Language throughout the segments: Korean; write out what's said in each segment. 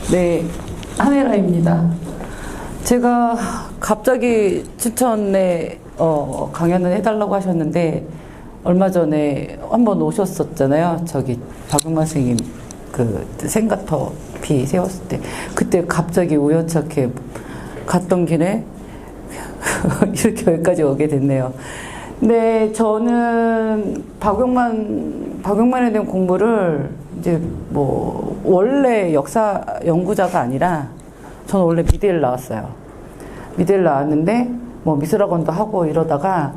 네, 한혜라입니다. 제가 갑자기 추천에 강연을 해달라고 하셨는데 얼마 전에 한번 오셨었잖아요. 저기 박용만 선생님 그 생가터비 세웠을 때 그때 갑자기 우연찮게 갔던 길에 이렇게 여기까지 오게 됐네요. 근데 저는 박용만에 대한 공부를 이제 뭐 원래 역사 연구자가 아니라 저는 원래 미대를 나왔어요. 미대를 나왔는데 뭐 미술학원도 하고 이러다가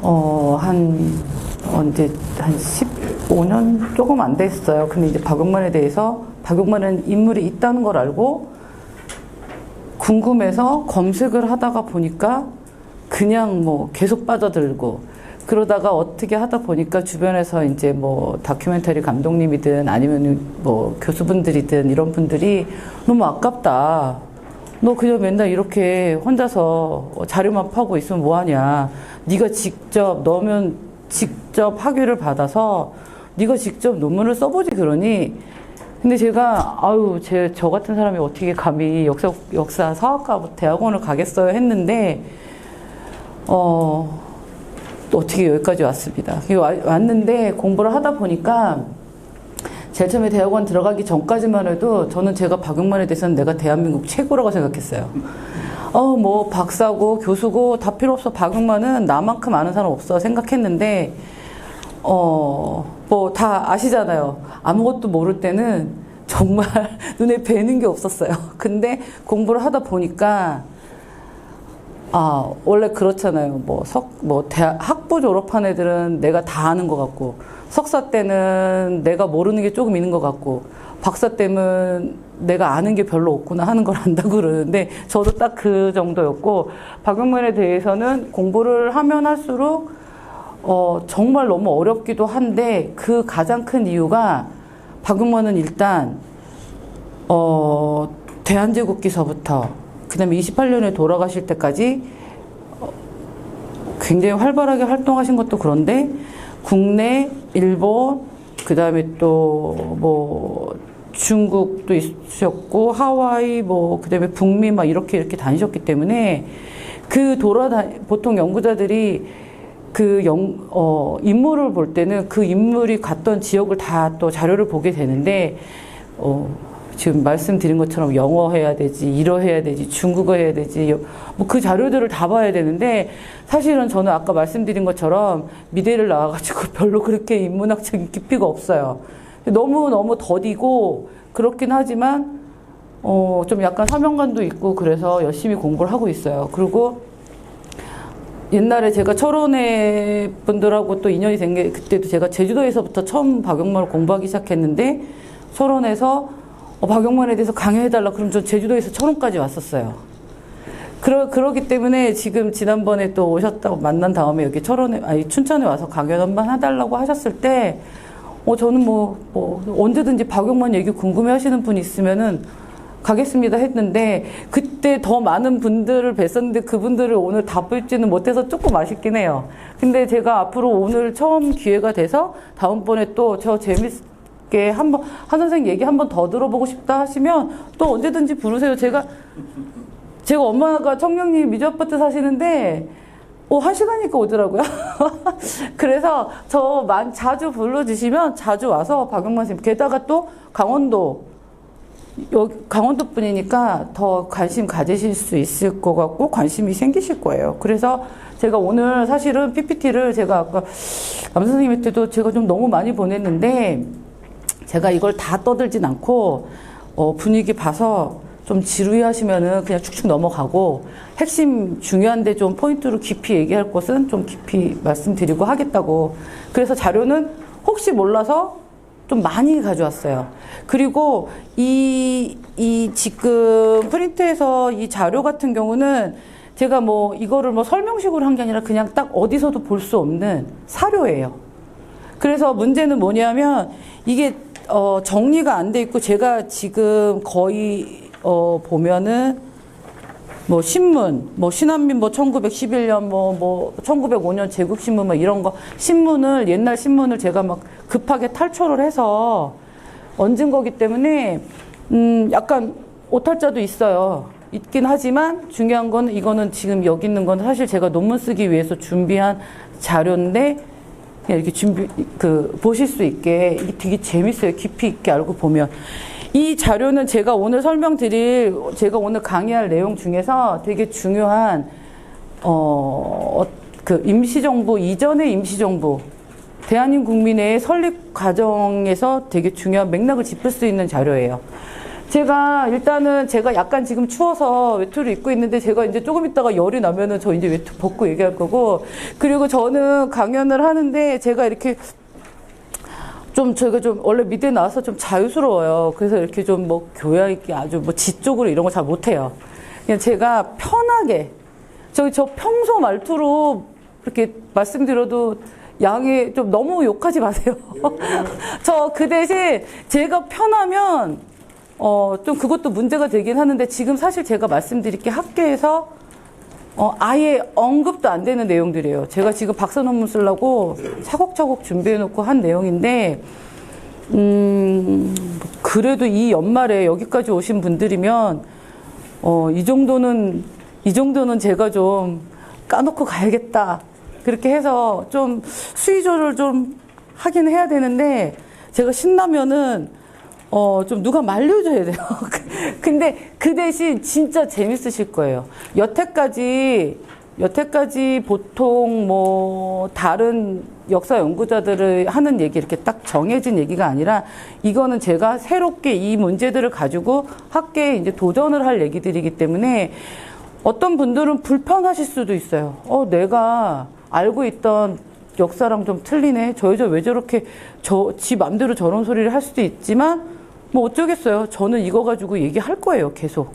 언제 한 15년 조금 안 됐어요. 근데 이제 박용만에 대해서 박용만은 인물이 있다는 걸 알고 궁금해서 검색을 하다가 보니까 그냥 뭐 계속 빠져들고 그러다가 어떻게 하다 보니까 주변에서 이제 뭐 다큐멘터리 감독님이든 아니면 뭐 교수분들이든 이런 분들이 너무 아깝다. 너 그냥 맨날 이렇게 혼자서 자료만 파고 있으면 뭐하냐. 네가 직접 너면 직접 학위를 받아서 네가 직접 논문을 써보지 그러니. 근데 제가 저 같은 사람이 어떻게 감히 역사 사학과 대학원을 가겠어요 했는데 또 어떻게 여기까지 왔습니다. 왔는데 공부를 하다 보니까 제일 처음에 대학원 들어가기 전까지만 해도 저는 제가 박용만에 대해서는 내가 대한민국 최고라고 생각했어요. 뭐 박사고 교수고 다 필요 없어. 박용만은 나만큼 아는 사람 없어 생각했는데 뭐 다 아시잖아요. 아무것도 모를 때는 정말 눈에 뵈는 게 없었어요. 근데 공부를 하다 보니까 원래 그렇잖아요. 대학 학부 졸업한 애들은 내가 다 아는 것 같고, 석사 때는 내가 모르는 게 조금 있는 것 같고, 박사 때는 내가 아는 게 별로 없구나 하는 걸 안다고 그러는데, 저도 딱 그 정도였고, 박용만에 대해서는 공부를 하면 할수록, 정말 너무 어렵기도 한데, 그 가장 큰 이유가, 박용만은 일단, 대한제국기서부터, 그 다음에 28년에 돌아가실 때까지 굉장히 활발하게 활동하신 것도 그런데 국내, 일본, 그 다음에 또 뭐 중국도 있으셨고 하와이 그 다음에 북미 막 이렇게 다니셨기 때문에 보통 연구자들이 인물을 볼 때는 그 인물이 갔던 지역을 다 또 자료를 보게 되는데 지금 말씀드린 것처럼 영어 해야 되지, 일어 해야 되지, 중국어 해야 되지, 뭐 그 자료들을 다 봐야 되는데, 사실은 저는 아까 말씀드린 것처럼 미대를 나와가지고 별로 그렇게 인문학적인 깊이가 없어요. 너무너무 더디고, 그렇긴 하지만, 좀 약간 사명감도 있고, 그래서 열심히 공부를 하고 있어요. 그리고 옛날에 제가 철원에 분들하고 또 인연이 된 게, 그때도 제가 제주도에서부터 처음 박용만을 공부하기 시작했는데, 철원에서 박용만에 대해서 강연해달라 그럼 저 제주도에서 철원까지 왔었어요. 그러기 때문에 지금 지난번에 또 오셨다고 만난 다음에 여기 춘천에 와서 강연 한번 해달라고 하셨을 때 저는 언제든지 박용만 얘기 궁금해 하시는 분 있으면은 가겠습니다 했는데 그때 더 많은 분들을 뵀었는데 그분들을 오늘 다 뵙지는 못해서 조금 아쉽긴 해요. 근데 제가 앞으로 오늘 처음 기회가 돼서 다음번에 또 한 선생님 얘기 한번 더 들어보고 싶다 하시면 또 언제든지 부르세요. 제가 엄마가 청량리 미주 아파트 사시는데 1시간이니까 오더라고요. 그래서 자주 불러주시면 자주 와서 박용만 선생님 게다가 또 강원도 분이니까 더 관심 가지실 수 있을 것 같고 관심이 생기실 거예요. 그래서 제가 오늘 사실은 PPT를 제가 아까 남 선생님한테도 제가 좀 너무 많이 보냈는데 제가 이걸 다 떠들진 않고 분위기 봐서 좀 지루해 하시면은 그냥 축축 넘어가고 핵심 중요한데 좀 포인트로 깊이 얘기할 것은 좀 깊이 말씀드리고 하겠다고. 그래서 자료는 혹시 몰라서 좀 많이 가져왔어요. 그리고 지금 프린트에서 이 자료 같은 경우는 제가 이거를 설명식으로 한 게 아니라 그냥 딱 어디서도 볼 수 없는 사료예요. 그래서 문제는 뭐냐면 이게 정리가 안 돼 있고 제가 지금 거의 보면은 신문 신한민 1911년 1905년 제국신문 이런 거 옛날 신문을 제가 막 급하게 탈초를 해서 얹은 거기 때문에 약간 오탈자도 있어요. 있긴 하지만 중요한 건 이거는 지금 여기 있는 건 사실 제가 논문 쓰기 위해서 준비한 자료인데 그냥 이렇게 보실 수 있게 이게 되게 재밌어요. 깊이 있게 알고 보면. 이 자료는 제가 오늘 제가 오늘 강의할 내용 중에서 되게 중요한, 그 임시정부, 이전의 임시정부, 대한민국 국민의 설립 과정에서 되게 중요한 맥락을 짚을 수 있는 자료예요. 일단은 제가 약간 지금 추워서 외투를 입고 있는데 제가 이제 조금 있다가 열이 나면은 저 이제 외투 벗고 얘기할 거고, 그리고 저는 강연을 하는데 제가 이렇게 제가 원래 미대에 나와서 좀 자유스러워요. 그래서 이렇게 좀 뭐 교양 있게 아주 뭐 지적으로 이런 거 잘 못해요. 그냥 제가 편하게, 저 평소 말투로 이렇게 말씀드려도 양해 좀 너무 욕하지 마세요. 그 대신 제가 편하면, 좀 그것도 문제가 되긴 하는데 지금 사실 제가 말씀드릴 게 학계에서 아예 언급도 안 되는 내용들이에요. 제가 지금 박사 논문 쓰려고 차곡차곡 준비해놓고 한 내용인데, 그래도 이 연말에 여기까지 오신 분들이면, 이 정도는 제가 좀 까놓고 가야겠다. 그렇게 해서 좀 수위조를 좀 하긴 해야 되는데, 제가 신나면은, 좀 누가 말려줘야 돼요. 근데 그 대신 진짜 재밌으실 거예요. 여태까지 보통 뭐 다른 역사 연구자들을 하는 얘기 이렇게 딱 정해진 얘기가 아니라 이거는 제가 새롭게 이 문제들을 가지고 학계에 이제 도전을 할 얘기들이기 때문에 어떤 분들은 불편하실 수도 있어요. 내가 알고 있던 역사랑 좀 틀리네. 저 여자 왜 저렇게 지 맘대로 저런 소리를 할 수도 있지만 뭐 어쩌겠어요. 저는 이거 가지고 얘기할 거예요. 계속.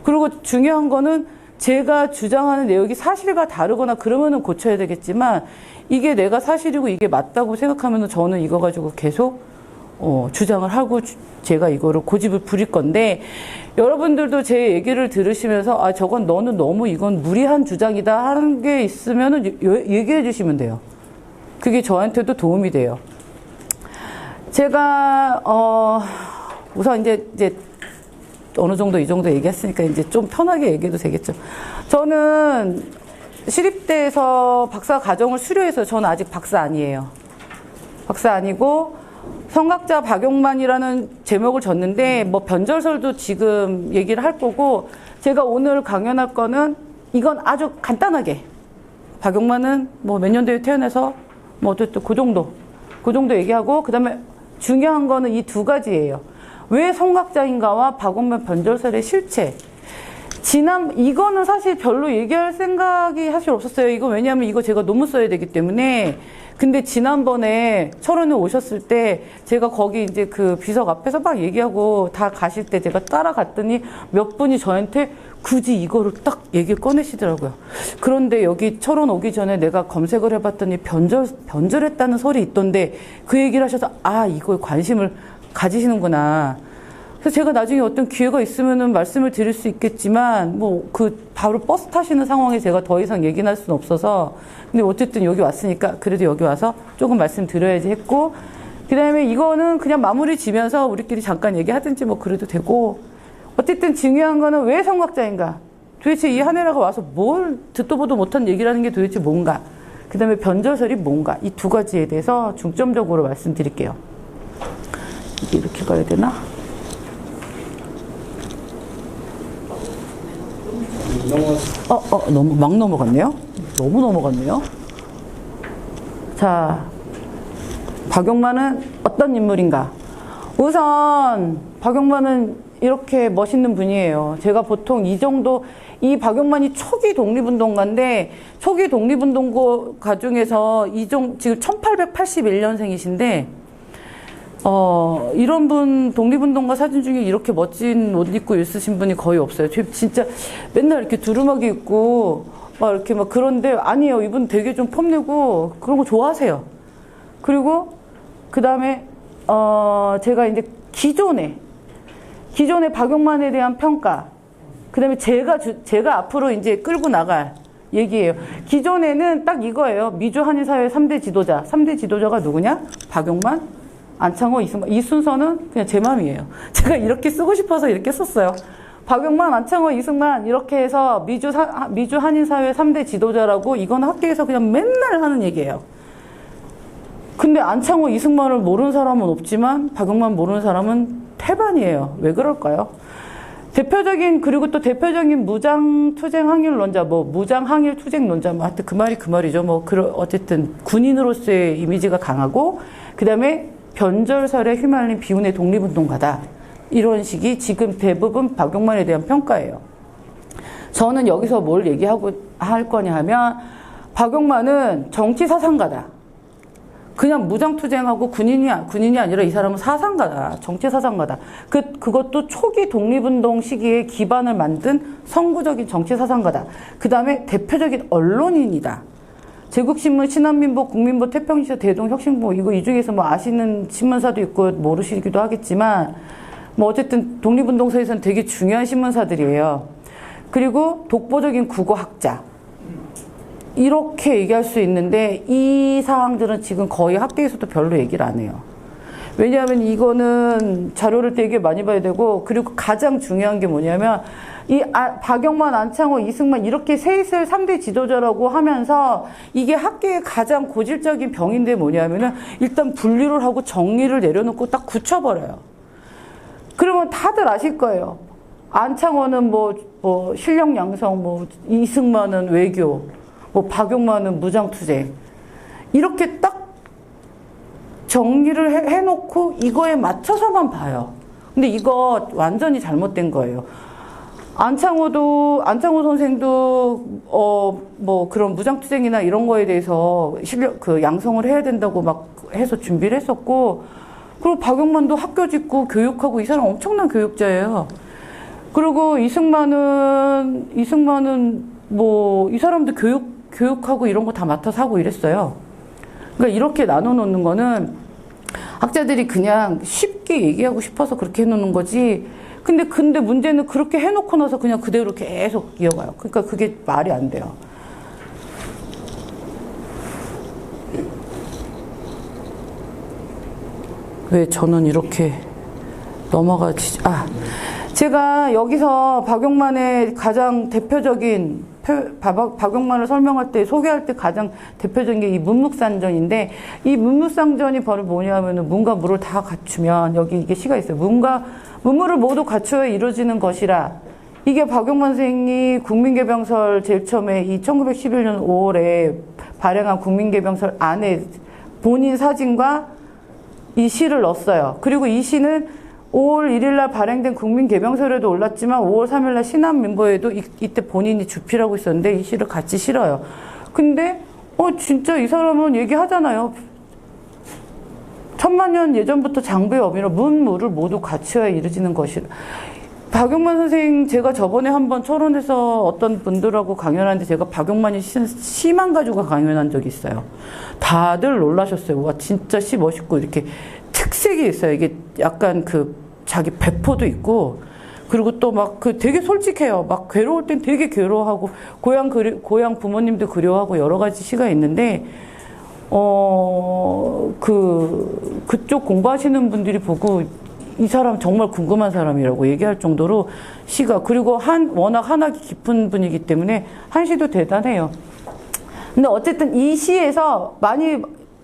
그리고 중요한 거는 제가 주장하는 내용이 사실과 다르거나 그러면은 고쳐야 되겠지만 이게 내가 사실이고 이게 맞다고 생각하면은 저는 이거 가지고 계속 주장을 하고 제가 이거를 고집을 부릴 건데 여러분들도 제 얘기를 들으시면서 저건 너는 너무 이건 무리한 주장이다 하는 게 있으면은 얘기해 주시면 돼요. 그게 저한테도 도움이 돼요. 제가 우선 이제 어느 정도 이 정도 얘기했으니까 이제 좀 편하게 얘기해도 되겠죠. 저는 시립대에서 박사 과정을 수료해서 저는 아직 박사 아니에요. 박사 아니고 성각자 박용만이라는 제목을 줬는데 뭐 변절설도 지금 얘기를 할 거고 제가 오늘 강연할 거는 이건 아주 간단하게 박용만은 뭐 몇 년도에 태어나서 뭐 어쨌든 그 정도 얘기하고 그다음에 중요한 거는 이 두 가지예요. 왜 성각자인가와 박용만 변절설의 실체. 이거는 사실 별로 얘기할 생각이 사실 없었어요. 이거 왜냐하면 이거 제가 논문 써야 되기 때문에. 근데 지난번에 철원에 오셨을 때 제가 거기 이제 그 비석 앞에서 막 얘기하고 다 가실 때 제가 따라갔더니 몇 분이 저한테 굳이 이거를 딱 얘기를 꺼내시더라고요. 그런데 여기 철원 오기 전에 내가 검색을 해봤더니 변절했다는 설이 있던데 그 얘기를 하셔서 이거에 관심을 가지시는구나. 그래서 제가 나중에 어떤 기회가 있으면은 말씀을 드릴 수 있겠지만, 바로 버스 타시는 상황에 제가 더 이상 얘기는 할 수는 없어서, 근데 어쨌든 여기 왔으니까, 그래도 여기 와서 조금 말씀 드려야지 했고, 그 다음에 이거는 그냥 마무리 지면서 우리끼리 잠깐 얘기하든지 뭐 그래도 되고, 어쨌든 중요한 거는 왜 성각자인가? 도대체 이 한해라가 와서 뭘 듣도 보도 못한 얘기라는 게 도대체 뭔가? 그 다음에 변절설이 뭔가? 이 두 가지에 대해서 중점적으로 말씀드릴게요. 이게 이렇게 가야 되나? 너무 막 넘어갔네요? 너무 넘어갔네요? 자, 박용만은 어떤 인물인가? 우선, 박용만은 이렇게 멋있는 분이에요. 제가 보통 이 박용만이 초기 독립운동가인데, 초기 독립운동가 중에서 지금 1881년생이신데, 이런 분, 독립운동가 사진 중에 이렇게 멋진 옷 입고 있으신 분이 거의 없어요. 진짜 맨날 이렇게 두루마기 입고, 그런데 아니에요. 이분 되게 좀 폼내고 그런 거 좋아하세요. 그리고, 그 다음에, 제가 이제 기존에 박용만에 대한 평가, 그 다음에 제가 앞으로 이제 끌고 나갈 얘기예요. 기존에는 딱 이거예요. 미주 한일 사회 3대 지도자. 3대 지도자가 누구냐? 박용만, 안창호, 이승만. 이 순서는 그냥 제 마음이에요. 제가 이렇게 쓰고 싶어서 이렇게 썼어요. 박용만, 안창호, 이승만 이렇게 해서 미주 한인사회 3대 지도자라고 이건 학계에서 그냥 맨날 하는 얘기예요. 근데 안창호, 이승만을 모르는 사람은 없지만 박용만 모르는 사람은 태반이에요. 왜 그럴까요? 그리고 또 대표적인 무장투쟁항일론자, 무장항일투쟁론자, 하여튼 그 말이 그 말이죠. 어쨌든 군인으로서의 이미지가 강하고, 그 다음에 변절설에 휘말린 비운의 독립운동가다. 이런 식이 지금 대부분 박용만에 대한 평가예요. 저는 여기서 뭘 할 거냐 하면, 박용만은 정치사상가다. 그냥 무장투쟁하고 군인이 아니라 이 사람은 사상가다. 정치사상가다. 그것도 초기 독립운동 시기에 기반을 만든 선구적인 정치사상가다. 그 다음에 대표적인 언론인이다. 제국신문, 신한민보, 국민보, 태평시사, 대동혁신보, 이 중에서 아시는 신문사도 있고 모르시기도 하겠지만, 어쨌든 독립운동사에서는 되게 중요한 신문사들이에요. 그리고 독보적인 국어학자. 이렇게 얘기할 수 있는데 이 사항들은 지금 거의 학계에서도 별로 얘기를 안 해요. 왜냐하면 이거는 자료를 되게 많이 봐야 되고, 그리고 가장 중요한 게 뭐냐면 박용만, 안창호, 이승만 이렇게 셋을 3대 지도자라고 하면서 이게 학계의 가장 고질적인 병인데 뭐냐면은 일단 분류를 하고 정리를 내려놓고 딱 굳혀버려요. 그러면 다들 아실 거예요. 안창호는 실력 양성, 이승만은 외교, 박용만은 무장투쟁. 이렇게 딱 정리를 해놓고 이거에 맞춰서만 봐요. 근데 이거 완전히 잘못된 거예요. 안창호 선생도, 그런 무장투쟁이나 이런 거에 대해서 양성을 해야 된다고 해서 준비를 했었고, 그리고 박용만도 학교 짓고 교육하고 이 사람 엄청난 교육자예요. 그리고 이승만은 이 사람도 교육하고 이런 거 다 맡아서 하고 이랬어요. 그러니까 이렇게 나눠놓는 거는 학자들이 그냥 쉽게 얘기하고 싶어서 그렇게 해놓는 거지. 근데 문제는 그렇게 해놓고 나서 그냥 그대로 계속 이어가요. 그러니까 그게 말이 안 돼요. 왜 저는 이렇게 넘어가지? 제가 여기서 박용만의 가장 대표적인 박용만을 소개할 때 가장 대표적인 게 이 문묵산전인데, 이 문묵산전이 바로 뭐냐면은 문과 무를 다 갖추면, 여기 이게 시가 있어요. 문무를 모두 갖추어야 이루어지는 것이라. 이게 박용만 선생이 국민개병설 제일 처음에 1911년 5월에 발행한 국민개병설 안에 본인 사진과 이 시를 넣었어요. 그리고 이 시는 5월 1일날 발행된 국민개병설에도 올랐지만 5월 3일날 신한민보에도 이때 본인이 주필하고 있었는데 이 시를 같이 실어요. 근데 진짜 이 사람은 얘기하잖아요. 천만년 예전부터 장부의 어미로 문무를 모두 갖추어야 이루어지는 것이라. 박용만 선생, 제가 저번에 한번 철원에서 어떤 분들하고 강연하는데 제가 박용만이 시만 가지고 강연한 적이 있어요. 다들 놀라셨어요. 와, 진짜 시 멋있고 이렇게 특색이 있어요. 이게 약간 자기 배포도 있고, 그리고 또 되게 솔직해요. 괴로울 땐 되게 괴로워하고, 고향 부모님도 그리워하고 여러 가지 시가 있는데, 그쪽 공부하시는 분들이 보고 이 사람 정말 궁금한 사람이라고 얘기할 정도로 시가, 그리고 워낙 한학이 깊은 분이기 때문에 한시도 대단해요. 근데 어쨌든 이 시에서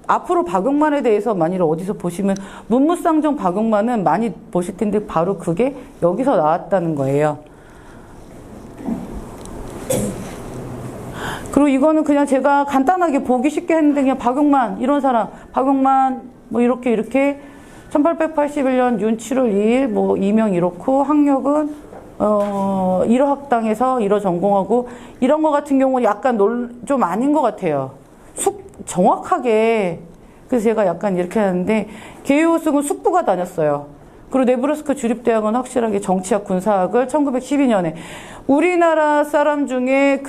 앞으로 박용만에 대해서 만일 어디서 보시면 문무쌍정 박용만은 많이 보실 텐데 바로 그게 여기서 나왔다는 거예요. 그리고 이거는 그냥 제가 간단하게 보기 쉽게 했는데 그냥 박용만 이런 사람, 박용만 이렇게 1881년 윤 7월 2일 이명 이렇고 학력은 1호 학당에서 1호 전공하고 이런 거 같은 경우는 약간 좀 아닌 것 같아요. 정확하게. 그래서 제가 약간 이렇게 하는데 게이오스는 숙부가 다녔어요. 그리고 네브라스카 주립대학은 확실하게 정치학, 군사학을 1912년에 우리나라 사람 중에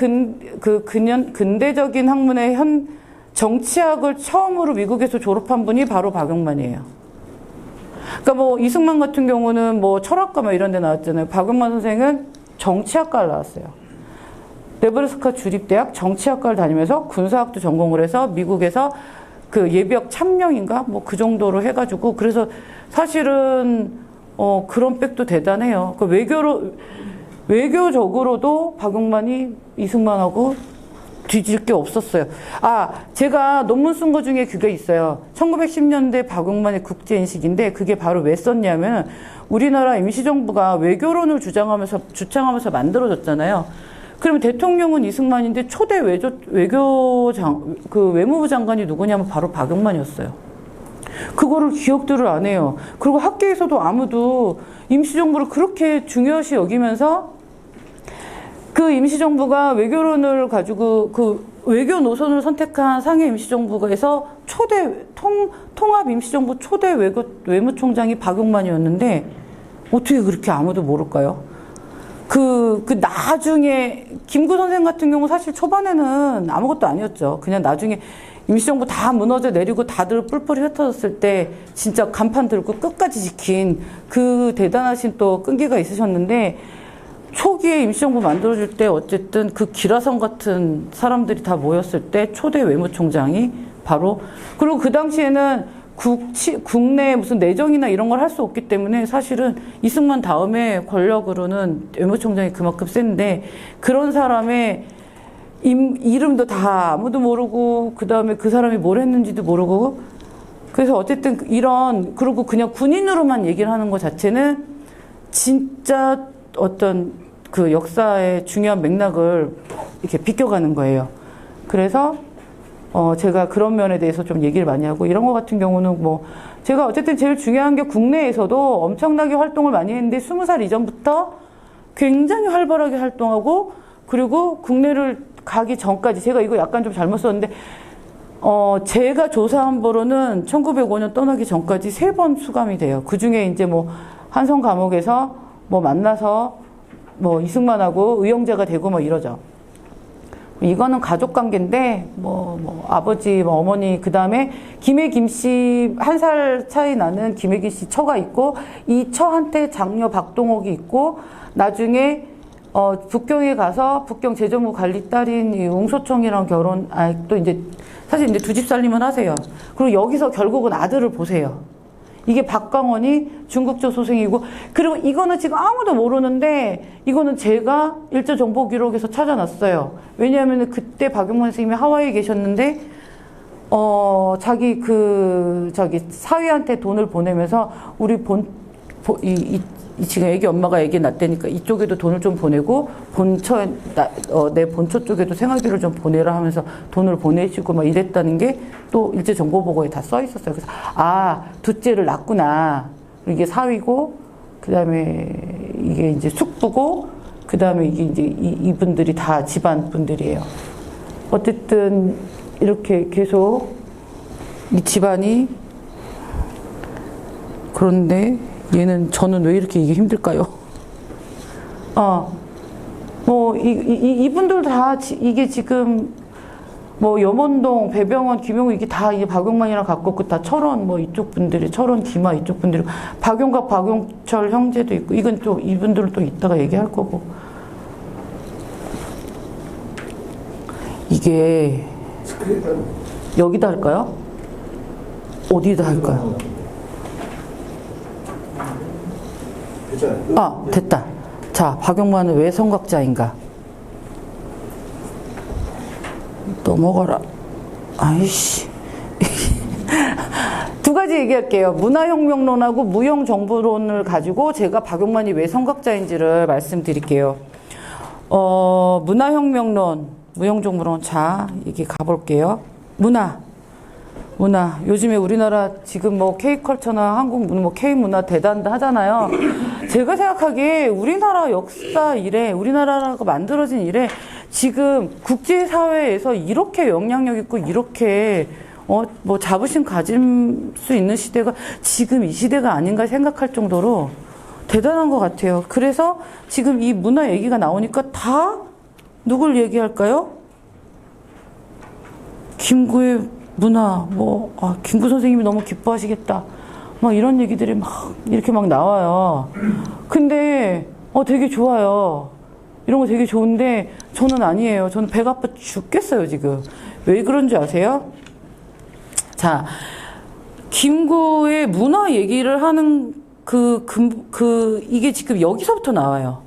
근대적인 학문의 정치학을 처음으로 미국에서 졸업한 분이 바로 박용만이에요. 그러니까 이승만 같은 경우는 철학과 이런 데 나왔잖아요. 박용만 선생은 정치학과를 나왔어요. 네브라스카 주립대학 정치학과를 다니면서 군사학도 전공을 해서 미국에서 그 예비역 참명인가? 뭐 그 정도로 해가지고, 그래서 사실은, 그런 백도 대단해요. 그 외교적으로도 박용만이 이승만하고 뒤질 게 없었어요. 제가 논문 쓴 거 중에 그게 있어요. 1910년대 박용만의 국제인식인데, 그게 바로 왜 썼냐면, 우리나라 임시정부가 외교론을 주창하면서 만들어졌잖아요. 그러면 대통령은 이승만인데 초대 외무부 장관이 누구냐면 바로 박용만이었어요. 그거를 기억들을 안 해요. 그리고 학계에서도 아무도 임시정부를 그렇게 중요시 여기면서 그 임시정부가 외교론을 가지고 그 외교 노선을 선택한 상해 임시정부에서 통합 임시정부 초대 외무총장이 박용만이었는데 어떻게 그렇게 아무도 모를까요? 나중에 김구 선생 같은 경우 사실 초반에는 아무것도 아니었죠. 그냥 나중에 임시정부 다 무너져 내리고 다들 뿔뿔이 흩어졌을 때 진짜 간판 들고 끝까지 지킨 그 대단하신 또 끈기가 있으셨는데, 초기에 임시정부 만들어줄 때 어쨌든 그 기라성 같은 사람들이 다 모였을 때 초대 외무총장이 바로, 그리고 그 당시에는 국내 무슨 내정이나 이런 걸 할 수 없기 때문에 사실은 이승만 다음에 권력으로는 외무총장이 그만큼 센데, 그런 사람의 이름도 다 아무도 모르고, 그 다음에 그 사람이 뭘 했는지도 모르고, 그래서 어쨌든 그리고 그냥 군인으로만 얘기를 하는 것 자체는 진짜 어떤 그 역사의 중요한 맥락을 이렇게 비껴가는 거예요. 그래서 제가 그런 면에 대해서 좀 얘기를 많이 하고, 이런 거 같은 경우는 제가 어쨌든 제일 중요한 게 국내에서도 엄청나게 활동을 많이 했는데 20살 이전부터 굉장히 활발하게 활동하고, 그리고 국내를 가기 전까지, 제가 이거 약간 좀 잘못 썼는데, 제가 조사한 바로는 1905년 떠나기 전까지 3번 수감이 돼요. 그 중에 이제 한성 감옥에서 만나서 이승만하고 의형제가 되고 이러죠. 이거는 가족 관계인데, 아버지, 어머니, 그 다음에 김 씨, 1살 차이 나는 김혜기 씨 처가 있고, 이 처한테 장녀 박동옥이 있고, 나중에, 북경에 가서 북경 재정부 관리 딸인 이 웅소청이랑 또 이제, 사실 이제 두 집 살림은 하세요. 그리고 여기서 결국은 아들을 보세요. 이게 박광원이 중국조 소생이고, 그리고 이거는 지금 아무도 모르는데, 이거는 제가 일제정보기록에서 찾아놨어요. 왜냐하면 그때 박용만 선생님이 하와이에 계셨는데, 자기 사위한테 돈을 보내면서, 우리 지금 애기 엄마가 애기 낳다니까 이쪽에도 돈을 좀 보내고, 내 본처 쪽에도 생활비를 좀 보내라 하면서 돈을 보내시고 이랬다는 게 또 일제정보보고에 다 써 있었어요. 그래서, 둘째를 낳구나. 이게 사위고, 그 다음에 이게 이제 숙부고, 그 다음에 이게 이제 이분들이 다 집안 분들이에요. 어쨌든, 이렇게 계속 이 집안이, 그런데 저는 왜 이렇게 이게 힘들까요? 이분들 다 이게 지금 염원동, 배병원, 김용우 이게 다 이게 박용만이랑 갖고 다 철원 이쪽 분들이, 철원 기마 이쪽 분들이, 박용각, 박용철 형제도 있고, 이건 또 이분들은 또 이따가 얘기할 거고. 이게 여기다 할까요? 어디다 할까요? 됐다. 자, 박용만은 왜 선각자인가? 넘어가라. 아이씨. 두 가지 얘기할게요. 문화혁명론하고 무용정부론을 가지고 제가 박용만이 왜 선각자인지를 말씀드릴게요. 문화혁명론, 무용정부론. 자, 이게 가볼게요. 문화. 요즘에 우리나라 지금 K컬처나 한국 문화, K문화 대단다 하잖아요. 제가 생각하기에 우리나라 역사 이래, 우리나라가 만들어진 이래, 지금 국제사회에서 이렇게 영향력 있고, 이렇게, 자부심 가질 수 있는 시대가 지금 이 시대가 아닌가 생각할 정도로 대단한 것 같아요. 그래서 지금 이 문화 얘기가 나오니까 다 누굴 얘기할까요? 김구의 문화, 김구 선생님이 너무 기뻐하시겠다. 이런 얘기들이 이렇게 나와요. 근데, 되게 좋아요. 이런 거 되게 좋은데, 저는 아니에요. 저는 배가 아파 죽겠어요, 지금. 왜 그런지 아세요? 자, 김구의 문화 얘기를 하는 이게 지금 여기서부터 나와요.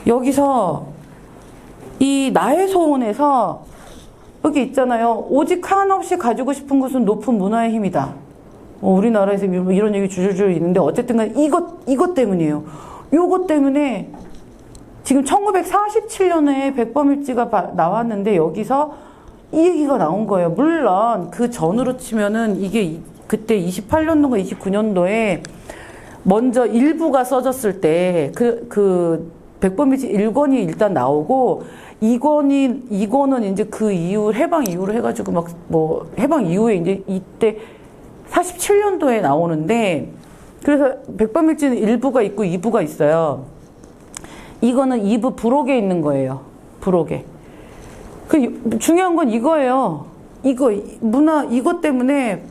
여기서 이 나의 소원에서 여기 있잖아요. 오직 한없이 가지고 싶은 것은 높은 문화의 힘이다. 우리나라에서 이런 얘기 줄줄 있는데 어쨌든 간에 이것 때문이에요. 요것 때문에 지금 1947년에 백범일지가 나왔는데 여기서 이 얘기가 나온 거예요. 물론 그 전으로 치면은 이게 그때 28년도인가 29년도에 먼저 일부가 써졌을 때 그 백범일지 1권이 일단 나오고 2권은 이제 그 이후 해방 이후로 해가지고 막 뭐 해방 이후에 이제 이때 47년도에 나오는데 그래서 백범일지는 1부가 있고 2부가 있어요. 이거는 2부 부록에 있는 거예요. 부록에. 그 중요한 건 이거예요. 이것 때문에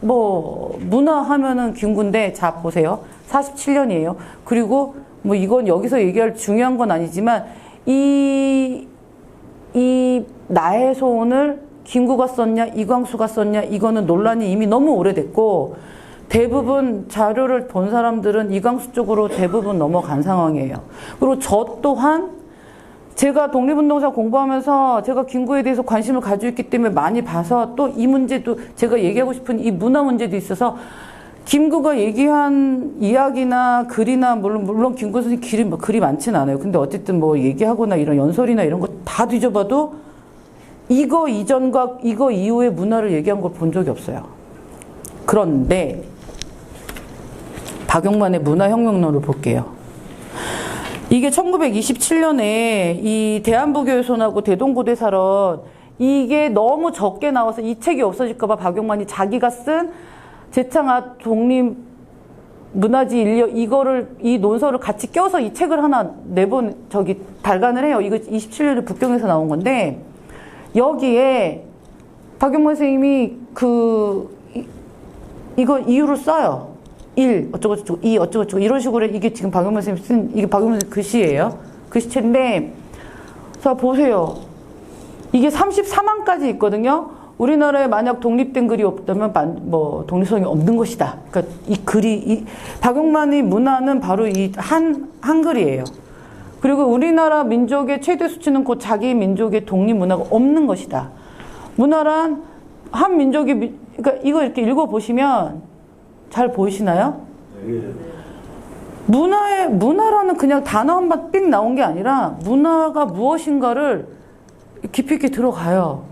뭐 문화 하면은 김구인데 자 보세요. 47년이에요. 그리고 뭐 이건 여기서 얘기할 중요한 건 아니지만 이 나의 소원을 김구가 썼냐 이광수가 썼냐 이거는 논란이 이미 너무 오래됐고 대부분 자료를 본 사람들은 이광수 쪽으로 대부분 넘어간 상황이에요. 그리고 저 또한 제가 독립운동사 공부하면서 제가 김구에 대해서 관심을 가지고 있기 때문에 많이 봐서 또 이 문제도 제가 얘기하고 싶은 이 문화 문제도 있어서 김구가 얘기한 이야기나 글이나 물론 김구 선생님 글이 많지는 않아요. 근데 어쨌든 뭐 얘기하거나 이런 연설이나 이런 거 다 뒤져봐도 이거 이전과 이거 이후의 문화를 얘기한 걸 본 적이 없어요. 그런데 박용만의 문화혁명론을 볼게요. 이게 1927년에 이 대한부교유손하고 대동고대사론 이게 너무 적게 나와서 이 책이 없어질까봐 박용만이 자기가 쓴 재창아 독립 문화지 인력 이 논설을 같이 껴서 이 책을 하나 발간을 해요. 이거 27년에 북경에서 나온 건데 여기에 박용만 선생님이 이거 이유를 써요. 1 어쩌고저쩌고 2 어쩌고저쩌고 이런 식으로 이게 지금 박용만 선생님 쓴 이게 박용만 선생님 글씨예요. 글씨체인데 자 보세요. 이게 34만까지 있거든요. 우리나라에 만약 독립된 글이 없다면 뭐 독립성이 없는 것이다. 그러니까 이 글이 박용만의 문화는 바로 이 한글이에요. 그리고 우리나라 민족의 최대 수치는 곧 자기 민족의 독립 문화가 없는 것이다. 문화란 한 민족이 그러니까 이거 이렇게 읽어 보시면 잘 보이시나요? 문화라는 그냥 단어 한 번 삑 나온 게 아니라 문화가 무엇인가를 깊이 있게 들어가요.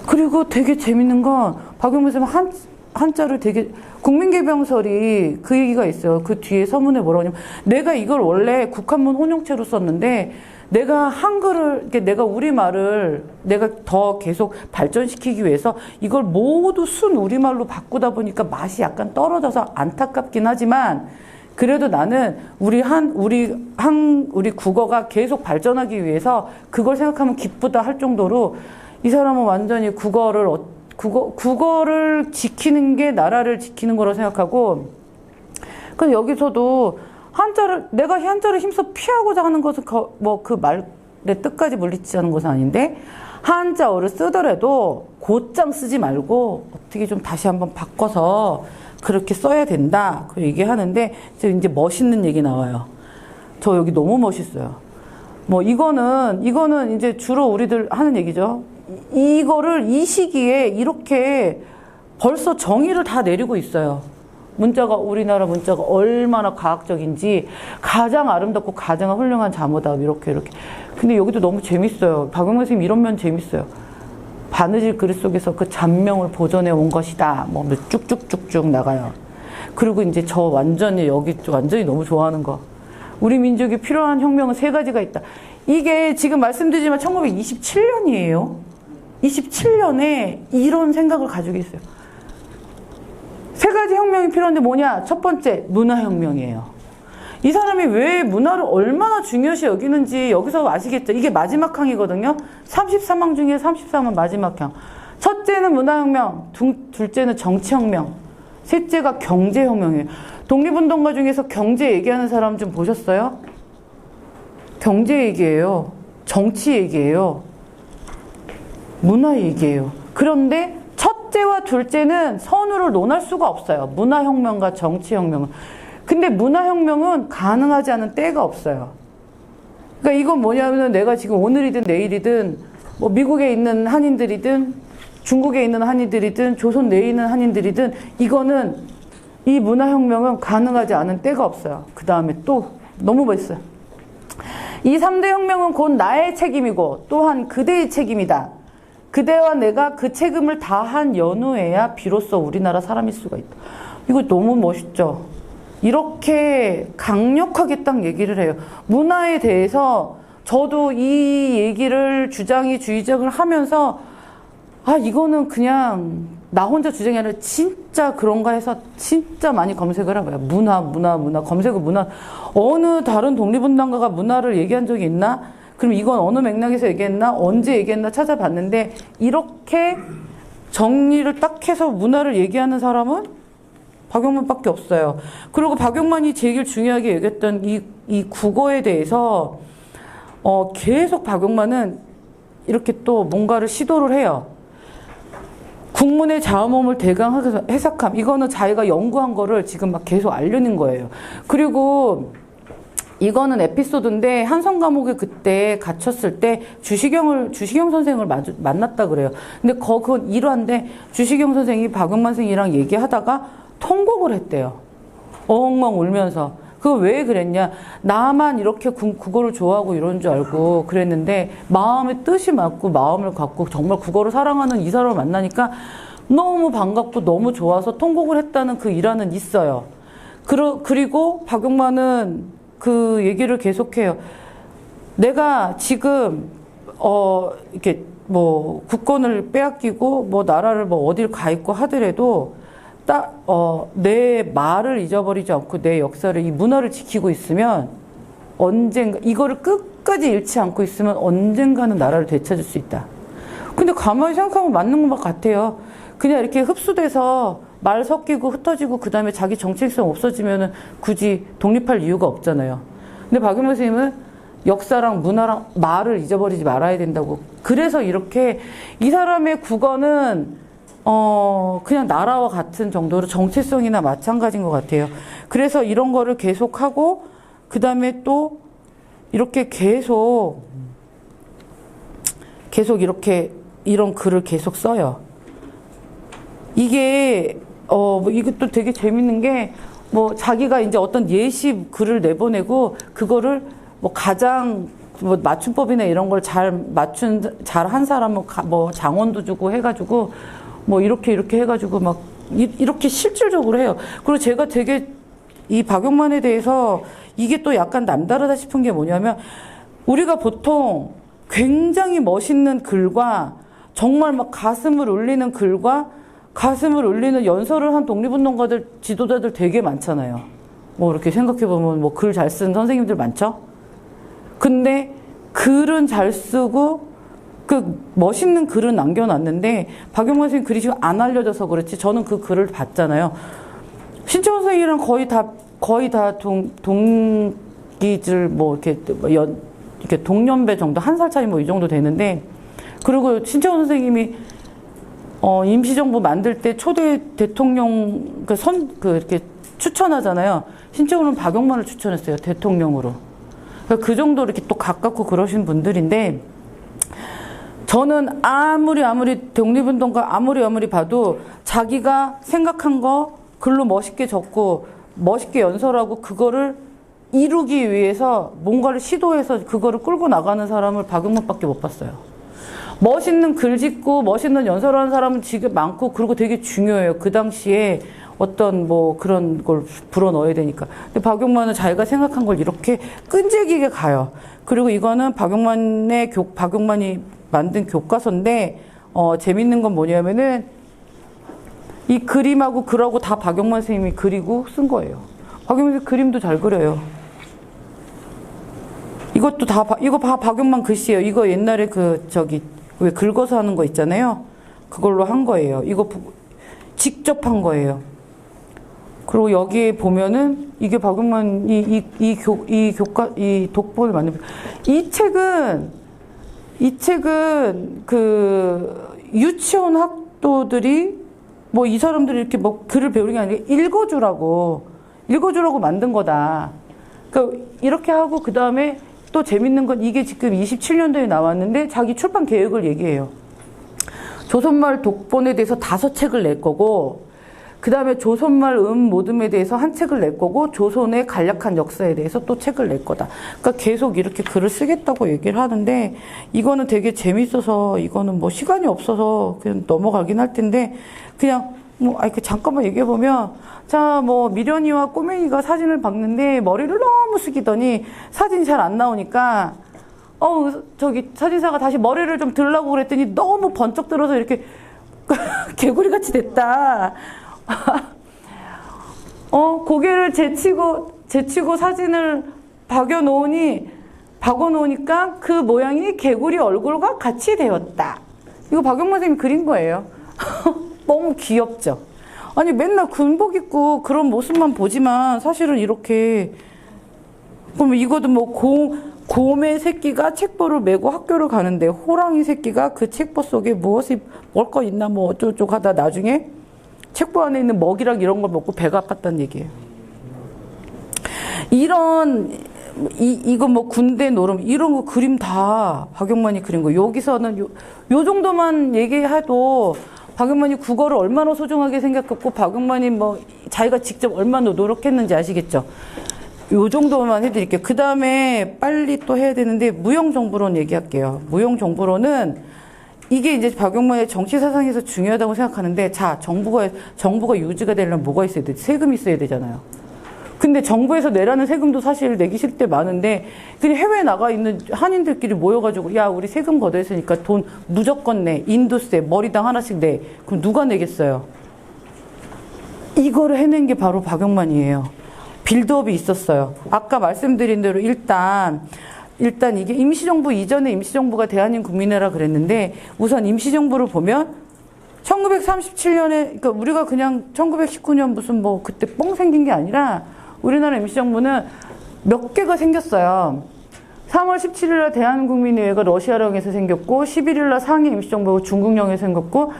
그리고 되게 재밌는 건 박용만 선생님 한자를 되게 국민개병설이 그 얘기가 있어요. 그 뒤에 서문에 뭐라고 하냐면 내가 이걸 원래 국한문 혼용체로 썼는데 내가 한글을 내가 우리말을 내가 더 계속 발전시키기 위해서 이걸 모두 순 우리말로 바꾸다 보니까 맛이 약간 떨어져서 안타깝긴 하지만 그래도 나는 우리 국어가 계속 발전하기 위해서 그걸 생각하면 기쁘다 할 정도로 이 사람은 완전히 국어를 지키는 게 나라를 지키는 거라고 생각하고 근데 여기서도 내가 한자를 힘써 피하고자 하는 것은 그 말의 뜻까지 물리치자는 것은 아닌데 한자어를 쓰더라도 곧장 쓰지 말고 어떻게 좀 다시 한번 바꿔서 그렇게 써야 된다. 그 얘기하는데 이제 멋있는 얘기 나와요. 저 여기 너무 멋있어요. 뭐 이거는 이제 주로 우리들 하는 얘기죠. 이거를 이 시기에 이렇게 벌써 정의를 다 내리고 있어요. 우리나라 문자가 얼마나 과학적인지 가장 아름답고 가장 훌륭한 자모다 이렇게. 근데 여기도 너무 재밌어요. 박용만 선생님 이런 면 재밌어요. 바느질 그릇 속에서 그 잔명을 보존해 온 것이다. 뭐 쭉쭉쭉쭉 나가요. 그리고 이제 저 완전히 너무 좋아하는 거. 우리 민족이 필요한 혁명은 3가지가 있다. 이게 지금 말씀드리지만 1927년이에요. 27년에 이런 생각을 가지고 있어요. 3가지 혁명이 필요한데 뭐냐? 첫 번째, 문화혁명이에요. 이 사람이 왜 문화를 얼마나 중요시 여기는지 여기서 아시겠죠? 이게 마지막 항이거든요. 33항 중에 33항은 마지막 항. 첫째는 문화혁명, 둘째는 정치혁명, 셋째가 경제혁명이에요. 독립운동가 중에서 경제 얘기하는 사람 좀 보셨어요? 경제 얘기예요. 정치 얘기예요. 문화 얘기예요. 그런데 첫째와 둘째는 선후를 논할 수가 없어요. 문화혁명과 정치혁명은. 근데 문화혁명은 가능하지 않은 때가 없어요. 그러니까 이건 뭐냐면은 내가 지금 오늘이든 내일이든 뭐 미국에 있는 한인들이든 중국에 있는 한인들이든 조선 내에 있는 한인들이든 이거는 이 문화혁명은 가능하지 않은 때가 없어요. 그 다음에 또 너무 멋있어요. 이 3대 혁명은 곧 나의 책임이고 또한 그대의 책임이다. 그대와 내가 그 책임을 다한 연후에야 비로소 우리나라 사람일 수가 있다. 이거 너무 멋있죠. 이렇게 강력하게 딱 얘기를 해요. 문화에 대해서 저도 이 얘기를 주장을 하면서 이거는 그냥 나 혼자 주장이 아니라 진짜 그런가 해서 진짜 많이 검색을 해봐요. 문화, 검색어 문화. 어느 다른 독립운동가가 문화를 얘기한 적이 있나? 그럼 이건 어느 맥락에서 얘기했나? 언제 얘기했나? 찾아봤는데 이렇게 정리를 딱 해서 문화를 얘기하는 사람은 박용만밖에 없어요. 그리고 박용만이 제일 중요하게 얘기했던 이 국어에 대해서 계속 박용만은 이렇게 또 뭔가를 시도를 해요. 국문의 자음음을 대강 해석함. 이거는 자기가 연구한 거를 지금 막 계속 알려는 거예요. 그리고 이거는 에피소드인데 한성 감옥에 그때 갇혔을 때 주시경 선생을 만났다 그래요. 근데 그건 일화인데 주시경 선생이 박용만 선생이랑 얘기하다가 통곡을 했대요. 엉엉 울면서. 그거 왜 그랬냐? 나만 이렇게 국어를 좋아하고 이런 줄 알고 그랬는데 마음의 뜻이 맞고 마음을 갖고 정말 국어를 사랑하는 이 사람을 만나니까 너무 반갑고 너무 좋아서 통곡을 했다는 그 일화는 있어요. 그리고 박용만은 그 얘기를 계속해요. 내가 지금 이렇게 뭐 국권을 빼앗기고 뭐 나라를 뭐 어딜 가 있고 하더라도 내 말을 잊어버리지 않고 내 역사를, 이 문화를 지키고 있으면 언젠가, 이거를 끝까지 잃지 않고 있으면 언젠가는 나라를 되찾을 수 있다. 근데 가만히 생각하면 맞는 것 같아요. 그냥 이렇게 흡수돼서 말 섞이고 흩어지고 그 다음에 자기 정체성 없어지면은 굳이 독립할 이유가 없잖아요. 근데 박용만 선생님은 역사랑 문화랑 말을 잊어버리지 말아야 된다고. 그래서 이렇게 이 사람의 국어는 그냥 나라와 같은 정도로 정체성이나 마찬가지인 것 같아요. 그래서 이런 거를 계속하고, 그 다음에 또, 이렇게 계속 이렇게, 이런 글을 계속 써요. 이게, 이것도 되게 재밌는 게, 뭐, 자기가 이제 어떤 예시 글을 내보내고, 그거를 뭐 가장, 뭐 맞춤법이나 이런 걸 잘한 사람은 뭐 장원도 주고 해가지고, 뭐 이렇게 해가지고 막 이렇게 실질적으로 해요. 그리고 제가 되게 이 박용만에 대해서 이게 또 약간 남다르다 싶은 게 뭐냐면, 우리가 보통 굉장히 멋있는 글과 정말 막 가슴을 울리는 글과 가슴을 울리는 연설을 한 독립운동가들, 지도자들 되게 많잖아요. 뭐 이렇게 생각해보면 뭐 글 잘 쓴 선생님들 많죠? 근데 글은 잘 쓰고 그 멋있는 글은 남겨놨는데 박용만 선생님 글이 지금 안 알려져서 그렇지 저는 그 글을 봤잖아요. 신채원 선생님이랑 거의 다 동기들 뭐 이렇게 동년배 정도, 한 살 차이 뭐 이 정도 되는데, 그리고 신채원 선생님이 임시정부 만들 때 초대 대통령 이렇게 추천하잖아요. 신채원은 박용만을 추천했어요, 대통령으로. 그러니까 그 정도로 이렇게 또 가깝고 그러신 분들인데, 저는 아무리 독립운동가 아무리 봐도 자기가 생각한 거 글로 멋있게 적고 멋있게 연설하고 그거를 이루기 위해서 뭔가를 시도해서 그거를 끌고 나가는 사람을 박용만밖에 못 봤어요. 멋있는 글 짓고 멋있는 연설하는 사람은 지금 많고, 그리고 되게 중요해요. 그 당시에 어떤 뭐 그런 걸 불어넣어야 되니까. 근데 박용만은 자기가 생각한 걸 이렇게 끈질기게 가요. 그리고 이거는 박용만이 만든 교과서인데, 재밌는 건 뭐냐면은 이 그림하고 글하고 다 박용만 선생님이 그리고 쓴 거예요. 박용만 선생님 그림도 잘 그려요. 이것도 이거 박용만 글씨예요. 이거 옛날에 왜 긁어서 하는 거 있잖아요. 그걸로 한 거예요. 이거 직접 한 거예요. 그리고 여기에 보면은 이게 박용만이 이 독보를 만든, 이 책은 그 유치원 학도들이 뭐 이 사람들이 이렇게 뭐 글을 배우는 게 아니라 읽어주라고 만든 거다. 그러니까 이렇게 하고 그 다음에 또 재밌는 건 이게 지금 27년도에 나왔는데 자기 출판 계획을 얘기해요. 조선말 독본에 대해서 5책을 낼 거고, 그 다음에 조선말 모듬에 대해서 한 책을 낼 거고, 조선의 간략한 역사에 대해서 또 책을 낼 거다. 그러니까 계속 이렇게 글을 쓰겠다고 얘기를 하는데, 이거는 되게 재밌어서, 이거는 뭐 시간이 없어서 그냥 넘어가긴 할 텐데, 그냥 뭐, 잠깐만 얘기해보면, 자, 뭐, 미련이와 꼬맹이가 사진을 봤는데, 머리를 너무 숙이더니, 사진이 잘 안 나오니까, 저기, 사진사가 다시 머리를 좀 들라고 그랬더니, 너무 번쩍 들어서 이렇게, 개구리같이 됐다. 고개를 제치고 사진을 박아놓으니까 그 모양이 개구리 얼굴과 같이 되었다. 이거 박영만 선생님이 그린 거예요. 너무 귀엽죠? 아니, 맨날 군복 입고 그런 모습만 보지만 사실은 이렇게, 그럼 이거도 뭐 곰의 새끼가 책보를 메고 학교를 가는데 호랑이 새끼가 그 책보 속에 뭘 거 있나 뭐 어쩌고저쩌고 하다 나중에 책보 안에 있는 먹이랑 이런 걸 먹고 배가 아팠다는 얘기예요. 이거 뭐 군대 노름, 이런 거 그림 다 박영만이 그린 거. 여기서는 요 정도만 얘기해도 박영만이 국어를 얼마나 소중하게 생각했고, 박영만이 뭐 자기가 직접 얼마나 노력했는지 아시겠죠? 요 정도만 해드릴게요. 그 다음에 빨리 또 해야 되는데, 무형정부론 얘기할게요. 무형정부론은 이게 이제 박영만의 정치 사상에서 중요하다고 생각하는데, 자, 정부가 유지가 되려면 뭐가 있어야 되지? 세금이 있어야 되잖아요. 근데 정부에서 내라는 세금도 사실 내기 싫을 때 많은데, 그냥 해외에 나가 있는 한인들끼리 모여가지고, 야, 우리 세금 걷어있으니까 돈 무조건 내. 인도세, 머리당 하나씩 내. 그럼 누가 내겠어요? 이거를 해낸 게 바로 박영만이에요. 빌드업이 있었어요. 아까 말씀드린 대로 일단 이게 임시정부 이전에 임시정부가 대한민국민회라 그랬는데, 우선 임시정부를 보면 1937년에, 그러니까 우리가 그냥 1919년 무슨 뭐 그때 뻥 생긴 게 아니라, 우리나라 임시정부는 몇 개가 생겼어요. 3월 17일 날 대한국민회의가 러시아령에서 생겼고, 11일 날 상해 임시정부가 중국령에서 생겼고,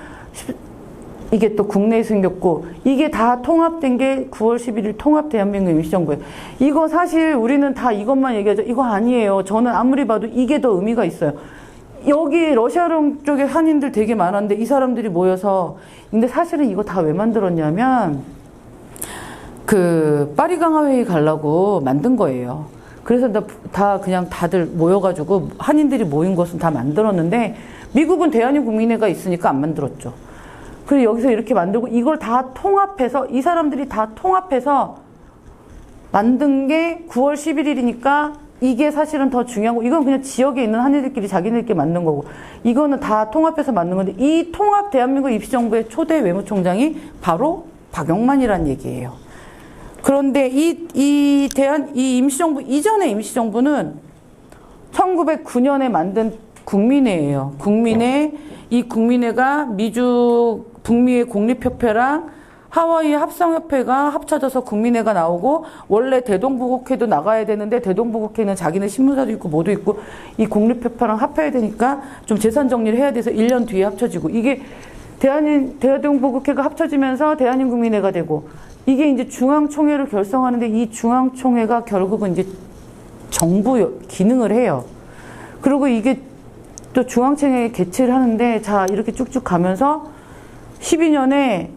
이게 또 국내에 생겼고, 이게 다 통합된 게 9월 11일 통합 대한민국 임시정부예요. 이거 사실 우리는 다 이것만 얘기하죠. 이거 아니에요. 저는 아무리 봐도 이게 더 의미가 있어요. 여기 러시아령 쪽에 한인들 되게 많았는데 이 사람들이 모여서, 근데 사실은 이거 다 왜 만들었냐면 그 파리강화회의 가려고 만든 거예요. 그래서 다 그냥 다들 모여가지고 한인들이 모인 것은 다 만들었는데, 미국은 대한민국민회가 있으니까 안 만들었죠. 그래서 여기서 이렇게 만들고, 이걸 다 통합해서, 이 사람들이 다 통합해서 만든 게 9월 11일이니까 이게 사실은 더 중요하고, 이건 그냥 지역에 있는 한인들끼리 자기네들끼리 만든 거고, 이거는 다 통합해서 만든 건데, 이 통합 대한민국 임시정부의 초대 외무총장이 바로 박영만이란 얘기예요. 그런데 이 임시정부 이전의 임시정부는 1909년에 만든 국민회예요. 이 국민회가 북미의 공립협회랑 하와이 합성협회가 합쳐져서 국민회가 나오고, 원래 대동부국회도 나가야 되는데 대동부국회는 자기네 신문사도 있고 뭐도 있고, 이 공립협회랑 합해야 되니까 좀 재산 정리를 해야 돼서 1년 뒤에 합쳐지고, 이게 대동부국회가 합쳐지면서 대한민국민회가 되고, 이게 이제 중앙총회를 결성하는데, 이 중앙총회가 결국은 이제 정부 기능을 해요. 그리고 이게 또 중앙총회 개최를 하는데, 자, 이렇게 쭉쭉 가면서 12년에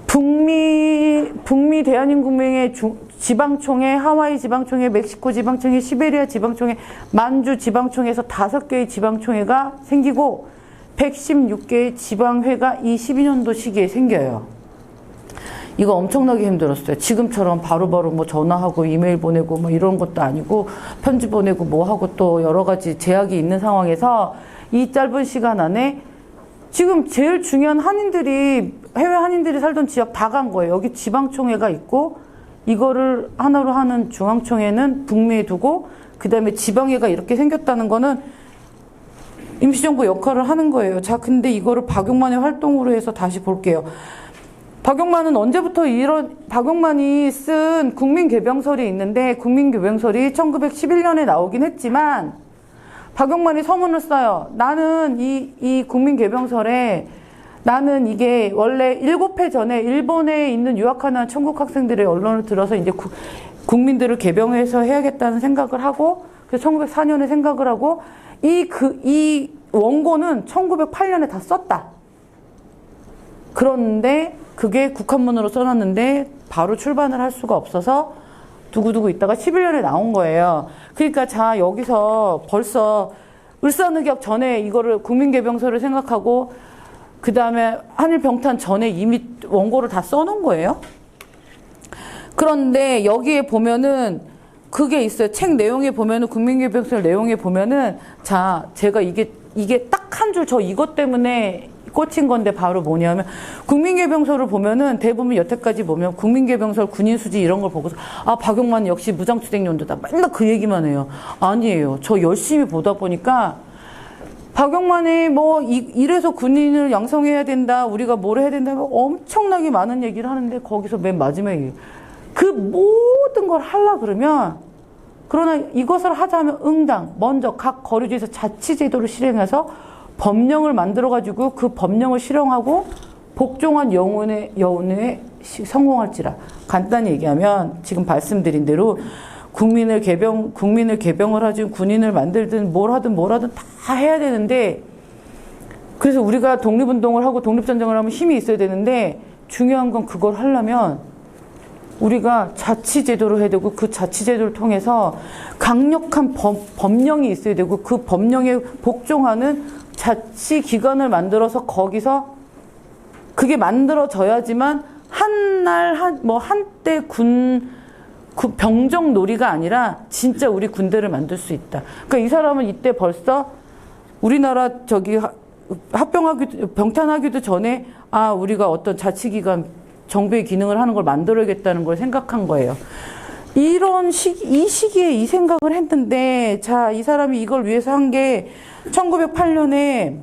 북미 대한민국민회 지방총회, 하와이 지방총회, 멕시코 지방총회, 시베리아 지방총회, 만주 지방총회에서 5개의 지방총회가 생기고 116개의 지방회가 이 12년도 시기에 생겨요. 이거 엄청나게 힘들었어요. 지금처럼 바로바로 뭐 전화하고 이메일 보내고 뭐 이런 것도 아니고, 편지 보내고 뭐 하고 또 여러 가지 제약이 있는 상황에서 이 짧은 시간 안에 지금 제일 중요한 해외 한인들이 살던 지역 다 간 거예요. 여기 지방총회가 있고, 이거를 하나로 하는 중앙총회는 북미에 두고, 그 다음에 지방회가 이렇게 생겼다는 거는 임시정부 역할을 하는 거예요. 자, 근데 이거를 박용만의 활동으로 해서 다시 볼게요. 박용만은 언제부터 박용만이 쓴 국민개병설이 있는데, 국민개병설이 1911년에 나오긴 했지만, 박용만이 서문을 써요. 나는 이 국민개병설에 나는 이게 원래 7회 전에 일본에 있는 유학하는 천국 학생들의 언론을 들어서 이제 국민들을 개병해서 해야겠다는 생각을 하고, 그래서 1904년에 생각을 하고, 이 원고는 1908년에 다 썼다. 그런데 그게 국한문으로 써놨는데 바로 출반을 할 수가 없어서 두고두고 있다가 11년에 나온 거예요. 그러니까 자, 여기서 벌써 을사늑약 전에 이거를 국민개병서를 생각하고 그 다음에 한일병탄 전에 이미 원고를 다 써놓은 거예요. 그런데 여기에 보면은 그게 있어요. 책 내용에 보면은 국민개병서 내용에 보면은 자, 제가 이게 딱 한 줄 저 이것 때문에 꽂힌 건데 바로 뭐냐면 국민개병서를 보면은 대부분 여태까지 보면 국민개병서 군인수지 이런 걸 보고서 아, 박용만 역시 무장투쟁연도다 맨날 그 얘기만 해요. 아니에요. 저 열심히 보다 보니까 박용만이 뭐 이래서 군인을 양성해야 된다, 우리가 뭘 해야 된다, 엄청나게 많은 얘기를 하는데 거기서 맨 마지막에 그 모든 걸 하려 그러면, 그러나 이것을 하자면 응당 먼저 각 거류지에서 자치제도를 실행해서 법령을 만들어가지고 그 법령을 실행하고 복종한 여운에 성공할지라. 간단히 얘기하면 지금 말씀드린 대로 국민을 개병을 하든 군인을 만들든 뭘 하든 다 해야 되는데, 그래서 우리가 독립운동을 하고 독립전쟁을 하면 힘이 있어야 되는데 중요한 건 그걸 하려면 우리가 자치제도를 해야 되고 그 자치제도를 통해서 강력한 법령이 있어야 되고 그 법령에 복종하는 자치기관을 만들어서 거기서 그게 만들어져야지만 한때 병정 놀이가 아니라 진짜 우리 군대를 만들 수 있다. 그러니까 이 사람은 이때 벌써 우리나라 병탄하기도 전에 아, 우리가 어떤 자치기관 정부의 기능을 하는 걸 만들어야겠다는 걸 생각한 거예요. 이 시기에 이 생각을 했는데, 자, 이 사람이 이걸 위해서 한 게 1908년에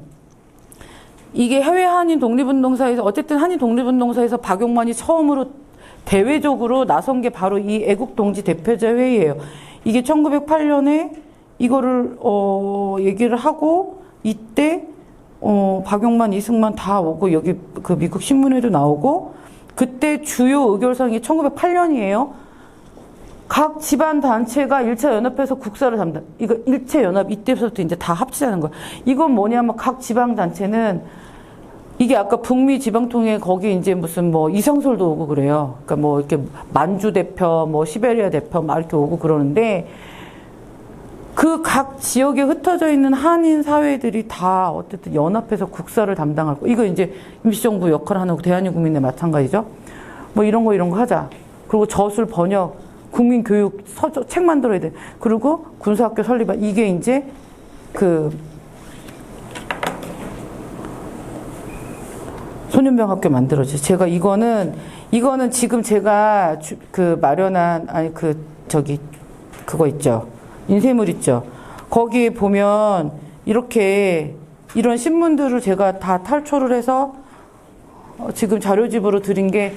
이게 해외 한인 독립운동사에서, 어쨌든 한인 독립운동사에서 박용만이 처음으로 대외적으로 나선 게 바로 이 애국동지 대표자 회의예요. 이게 1908년에 이거를 얘기를 하고 이때 박용만, 이승만 다 오고 여기 그 미국 신문에도 나오고, 그때 주요 의결사항이 1908년이에요. 각 지방 단체가 1차 연합해서 국사를 담당. 이거 일체 연합 이때부터 이제 다 합치자는 거야. 이건 뭐냐면 각 지방 단체는 이게 아까 북미 지방통일 거기 이제 무슨 뭐 이성솔도 오고 그래요. 그러니까 뭐 이렇게 만주 대표, 뭐 시베리아 대표 막 이렇게 오고 그러는데 그 각 지역에 흩어져 있는 한인 사회들이 다 어쨌든 연합해서 국사를 담당할 거. 이거 이제 임시정부 역할을 하는 대한민국민의 마찬가지죠. 뭐 이런 거 하자. 그리고 저술 번역, 국민교육 책 만들어야 돼. 그리고 군사학교 설립. 이게 이제 소년병학교 만들어져. 제가 이거는 지금 제가 마련한 그거 있죠. 인쇄물 있죠. 거기에 보면 이런 신문들을 제가 다 탈초를 해서 지금 자료집으로 드린 게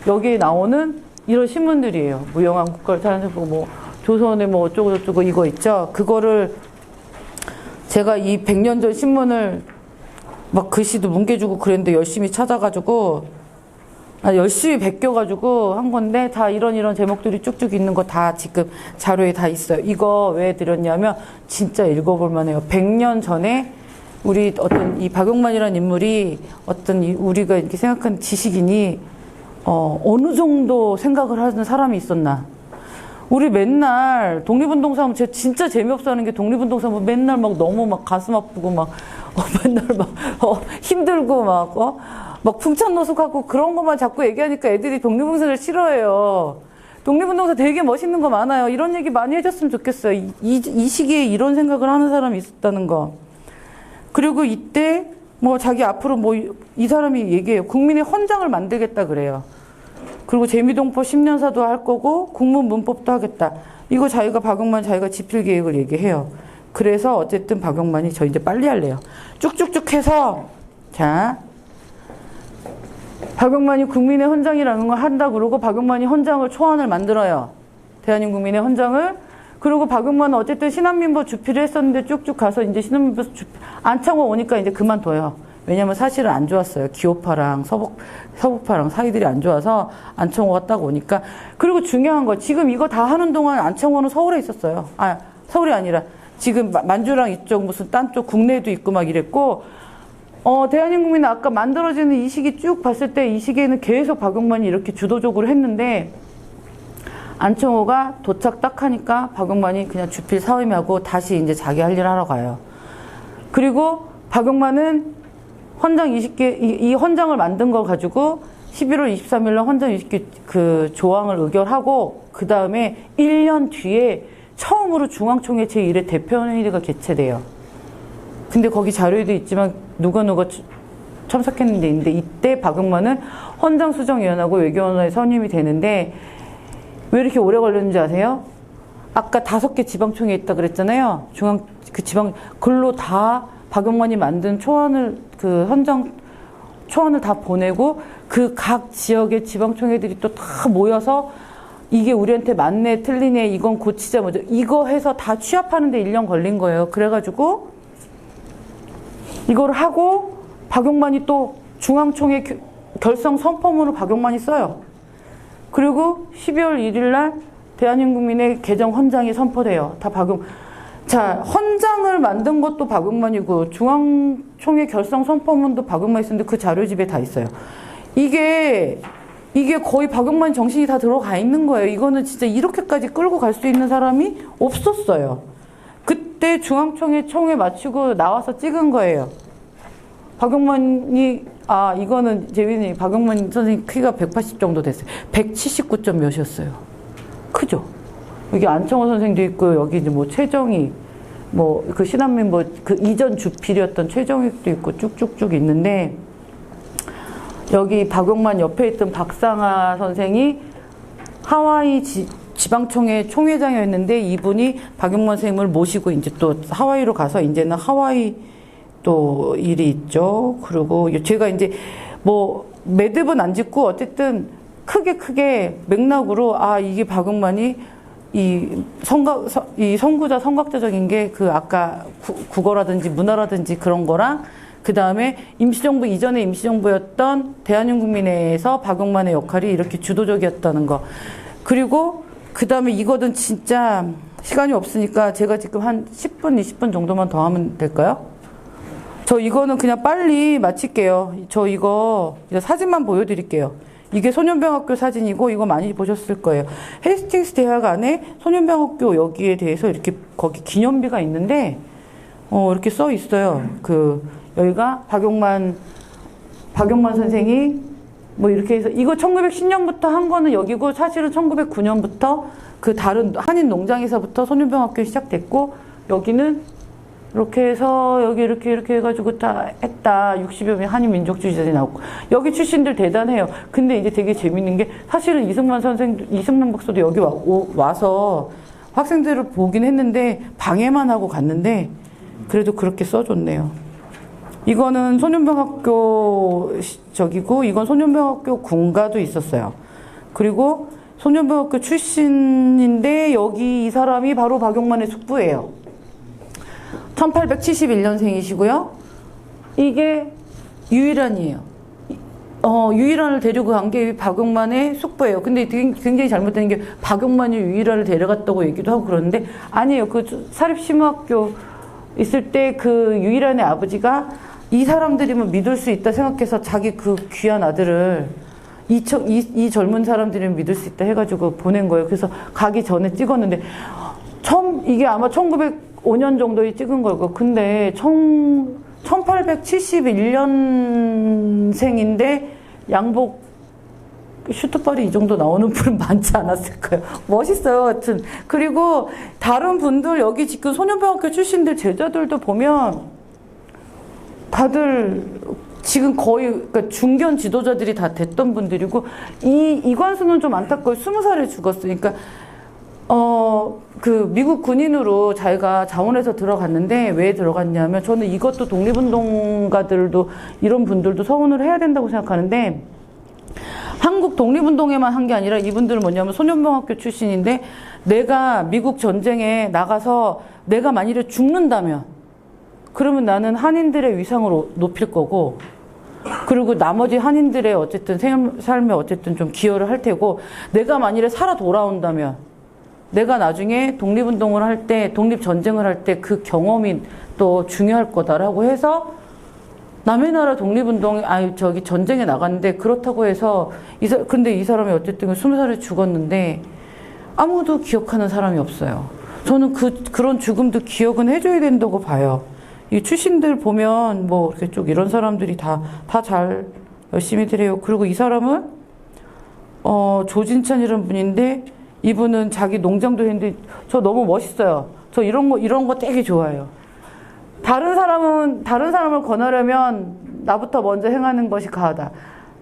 여기에 나오는 이런 신문들이에요. 무영한 국가를 탄생하고 뭐 조선의 뭐 어쩌고 저쩌고 이거 있죠. 그거를 제가 이 100년 전 신문을 막 글씨도 뭉개주고 그랬는데 열심히 찾아가지고 열심히 베껴가지고 한 건데 다 이런 제목들이 쭉쭉 있는 거 다 지금 자료에 다 있어요. 이거 왜 드렸냐면 진짜 읽어볼 만해요. 100년 전에 우리 어떤 이 박용만이라는 인물이 우리가 이렇게 생각하는 지식인이 어느 정도 생각을 하는 사람이 있었나. 우리 맨날 독립운동사 하면 제가 진짜 재미없어 하는 게 독립운동사 하면 맨날 막 너무 막 가슴 아프고 막 맨날 막 힘들고 막 풍찬노숙하고 그런 것만 자꾸 얘기하니까 애들이 독립운동사를 싫어해요. 독립운동사 되게 멋있는 거 많아요. 이런 얘기 많이 해줬으면 좋겠어요. 이 시기에 이런 생각을 하는 사람이 있었다는 거. 그리고 이때 뭐 자기 앞으로 뭐 이 사람이 얘기해요. 국민의 헌장을 만들겠다 그래요. 그리고 재미동포 10년사도 할 거고 국문문법도 하겠다. 이거 박용만 자기가 지필계획을 얘기해요. 그래서 어쨌든 박용만이 저 이제 빨리 할래요. 쭉쭉쭉 해서 자, 박용만이 국민의 헌장이라는 걸 한다 그러고 박용만이 헌장을 초안을 만들어요. 대한민국 국민의 헌장을. 그리고 박용만은 어쨌든 신한민법 주필을 했었는데 쭉쭉 가서 이제 신한민법 안창호 오니까 이제 그만둬요. 왜냐면 사실은 안 좋았어요. 기호파랑 서북파랑 사이들이 안 좋아서 안청호가 딱 오니까. 그리고 중요한 거, 지금 이거 다 하는 동안 안청호는 서울에 있었어요. 서울이 아니라 지금 만주랑 이쪽 무슨 딴 쪽 국내에도 있고 막 이랬고, 대한민국민은 아까 만들어지는 이 시기 쭉 봤을 때 이 시기에는 계속 박용만이 이렇게 주도적으로 했는데, 안청호가 도착 딱 하니까 박용만이 그냥 주필 사임하고 다시 이제 자기 할 일 하러 가요. 그리고 박용만은 헌장 20개, 이 헌장을 만든 걸 가지고 11월 23일 날 헌장 20개 그 조항을 의결하고, 그 다음에 1년 뒤에 처음으로 중앙총회 제1회 대표회의가 개최돼요. 근데 거기 자료에도 있지만 누가 참석했는데 있는데, 이때 박용만은 헌장 수정위원하고 외교원의 선임이 되는데, 왜 이렇게 오래 걸렸는지 아세요? 아까 5개 지방총회 있다 그랬잖아요. 글로 다 박용만이 만든 초안을, 그 헌장 초안을 다 보내고, 그 각 지역의 지방총회들이 또 다 모여서 이게 우리한테 맞네, 틀리네, 이건 고치자, 뭐죠. 이거 해서 다 취합하는데 1년 걸린 거예요. 그래가지고, 이걸 하고, 박용만이 또 중앙총회 결성 선포문을 박용만이 써요. 그리고 12월 1일 날 대한민국민의 개정 헌장이 선포돼요. 다 자, 헌장을 만든 것도 박용만이고, 중앙총회 결성 선포문도 박용만이 썼는데 그 자료집에 다 있어요. 이게 거의 박용만 정신이 다 들어가 있는 거예요. 이거는 진짜 이렇게까지 끌고 갈 수 있는 사람이 없었어요. 그때 중앙총회 마치고 나와서 찍은 거예요. 박용만이, 이거는 재민이, 박용만 선생님 키가 180 정도 됐어요. 179점 몇이었어요. 크죠? 여기 안청호 선생도 있고, 여기 이제 뭐 최정희, 뭐 그 신한민 뭐 그 이전 주필이었던 최정희도 있고 쭉쭉쭉 있는데, 여기 박용만 옆에 있던 박상하 선생이 하와이 지방총회 총회장이었는데, 이분이 박용만 선생님을 모시고 이제 또 하와이로 가서 이제는 하와이 또 일이 있죠. 그리고 제가 이제 뭐 매듭은 안 짓고 어쨌든 크게 맥락으로, 이게 박용만이 이 선구자 선각자적인 게 그 아까 국어라든지 문화라든지 그런 거랑, 그 다음에 임시정부 이전의 임시정부였던 대한민국민회에서 박용만의 역할이 이렇게 주도적이었다는 거. 그리고 그 다음에 이거는 진짜 시간이 없으니까 제가 지금 한 10분, 20분 정도만 더 하면 될까요? 저 이거는 그냥 빨리 마칠게요. 저 이거 사진만 보여드릴게요. 이게 소년병학교 사진이고, 이거 많이 보셨을 거예요. 헤스팅스 대학 안에 소년병학교 여기에 대해서 이렇게 거기 기념비가 있는데, 이렇게 써 있어요. 여기가 박용만 선생이 뭐 이렇게 해서, 이거 1910년부터 한 거는 여기고, 사실은 1909년부터 그 다른 한인 농장에서부터 소년병학교 시작됐고, 여기는 이렇게 해서 여기 이렇게 해가지고 다 했다. 60여 명 한인 민족주의자들이 나오고, 여기 출신들 대단해요. 근데 이제 되게 재밌는 게, 사실은 이승만 박사도 여기 와서 학생들을 보긴 했는데 방해만 하고 갔는데, 그래도 그렇게 써줬네요. 이거는 소년병학교 저기고, 이건 소년병학교 군가도 있었어요. 그리고 소년병학교 출신인데, 여기 이 사람이 바로 박용만의 숙부예요. 1871년생이시고요. 이게 유일한이에요. 유일한을 데리고 간 게 박용만의 숙부예요. 근데 굉장히 잘못된 게, 박용만이 유일한을 데려갔다고 얘기도 하고 그러는데, 아니에요. 그 사립심화학교 있을 때 그 유일한의 아버지가 이 사람들이면 믿을 수 있다 생각해서 자기 그 귀한 아들을 이 젊은 사람들이면 믿을 수 있다 해가지고 보낸 거예요. 그래서 가기 전에 찍었는데, 이게 아마 1905년 정도에 찍은 거고, 근데 1871년생인데 양복 슈트빨이 이 정도 나오는 분은 많지 않았을까요? 멋있어요, 하여튼. 그리고 다른 분들, 여기 지금 소년병학교 출신들 제자들도 보면 다들 지금 거의, 그러니까 중견 지도자들이 다 됐던 분들이고, 이관수는 좀 안타까워요. 20살에 죽었으니까. 그 미국 군인으로 자기가 자원해서 들어갔는데, 왜 들어갔냐면, 저는 이것도 독립운동가들도 이런 분들도 서운을 해야 된다고 생각하는데, 한국 독립운동에만 한 게 아니라 이분들은 뭐냐면 소년병학교 출신인데, 내가 미국 전쟁에 나가서 내가 만일에 죽는다면, 그러면 나는 한인들의 위상을 높일 거고, 그리고 나머지 한인들의 어쨌든 삶에 어쨌든 좀 기여를 할 테고, 내가 만일에 살아 돌아온다면, 내가 나중에 독립운동을 할 때, 독립전쟁을 할 때 그 경험이 또 중요할 거다라고 해서, 남의 나라 독립운동에, 전쟁에 나갔는데, 그렇다고 해서, 근데 이 사람이 어쨌든 20살에 죽었는데, 아무도 기억하는 사람이 없어요. 저는 그런 죽음도 기억은 해줘야 된다고 봐요. 이 출신들 보면, 뭐, 이렇게 쭉 이런 사람들이 다 잘 열심히들 해요. 그리고 이 사람은, 조진찬이라는 분인데, 이분은 자기 농장도 했는데, 저 너무 멋있어요. 저 이런 거 되게 좋아해요. 다른 사람을 권하려면, 나부터 먼저 행하는 것이 가하다.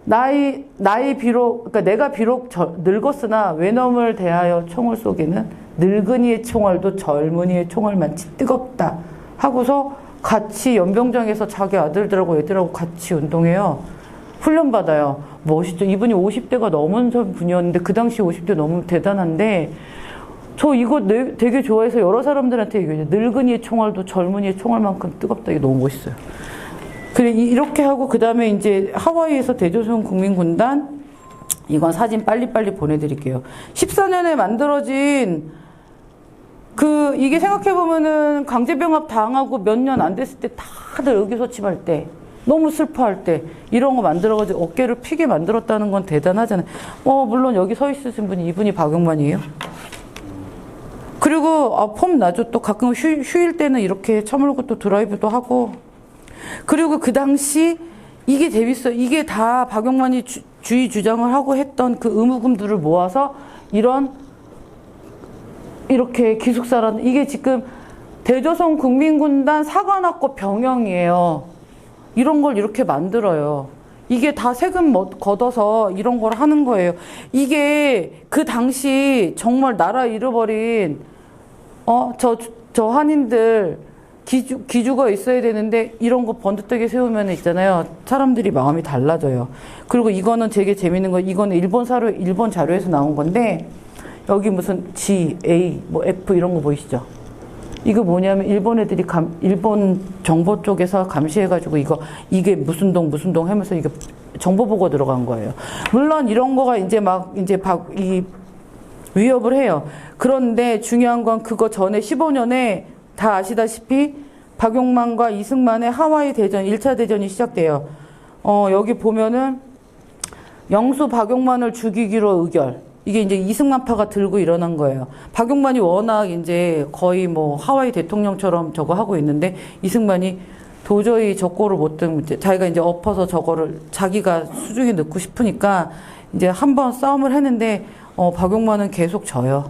그러니까 내가 비록 늙었으나 외놈을 대하여 총을 쏘기는 늙은이의 총알도 젊은이의 총알만치 뜨겁다. 하고서 같이 연병장에서 자기 아들들하고 애들하고 같이 운동해요. 훈련받아요. 멋있죠. 이분이 50대가 넘은 분이었는데 그 당시 50대 너무 대단한데 저 이거 되게 좋아해서 여러 사람들한테 얘기해요. 늙은이의 총알도 젊은이의 총알만큼 뜨겁다. 이게 너무 멋있어요. 그래 이렇게 하고 그 다음에 이제 하와이에서 대조선 국민군단 이건 사진 빨리빨리 보내드릴게요. 14년에 만들어진 이게 생각해보면은 강제병합 당하고 몇 년 안 됐을 때 다들 의기소침할 때, 너무 슬퍼할 때, 이런 거 만들어가지고 어깨를 피게 만들었다는 건 대단하잖아요. 물론 여기 서 있으신 분이 이분이 박용만이에요. 그리고, 폼 나죠. 또 가끔 휴일 때는 이렇게 처물고 또 드라이브도 하고. 그리고 그 당시, 이게 재밌어요. 이게 다 박용만이 주의 주장을 하고 했던 그 의무금들을 모아서 이렇게 기숙사라는, 이게 지금 대조선 국민군단 사관학교 병영이에요. 이런 걸 이렇게 만들어요. 이게 다 세금 걷어서 이런 걸 하는 거예요. 이게 그 당시 정말 나라 잃어버린, 저 한인들 기주가 있어야 되는데 이런 거 번듯하게 세우면 있잖아요. 사람들이 마음이 달라져요. 그리고 이거는 되게 재밌는 거, 이거는 일본 자료에서 나온 건데, 여기 무슨 G, A, 뭐 F 이런 거 보이시죠? 이거 뭐냐면 일본 애들이 일본 정보 쪽에서 감시해가지고 이게 무슨 동 하면서 이게 정보 보고 들어간 거예요. 물론 이런 거가 이제 위협을 해요. 그런데 중요한 건 그거 전에 15년에 다 아시다시피 박용만과 이승만의 하와이 대전, 1차 대전이 시작돼요. 여기 보면은 영수 박용만을 죽이기로 의결. 이게 이제 이승만파가 들고 일어난 거예요. 박용만이 워낙 이제 거의 뭐 하와이 대통령처럼 저거 하고 있는데 이승만이 도저히 저거를 못 든, 자기가 이제 엎어서 저거를 자기가 수중에 넣고 싶으니까 이제 한번 싸움을 했는데, 박용만은 계속 져요.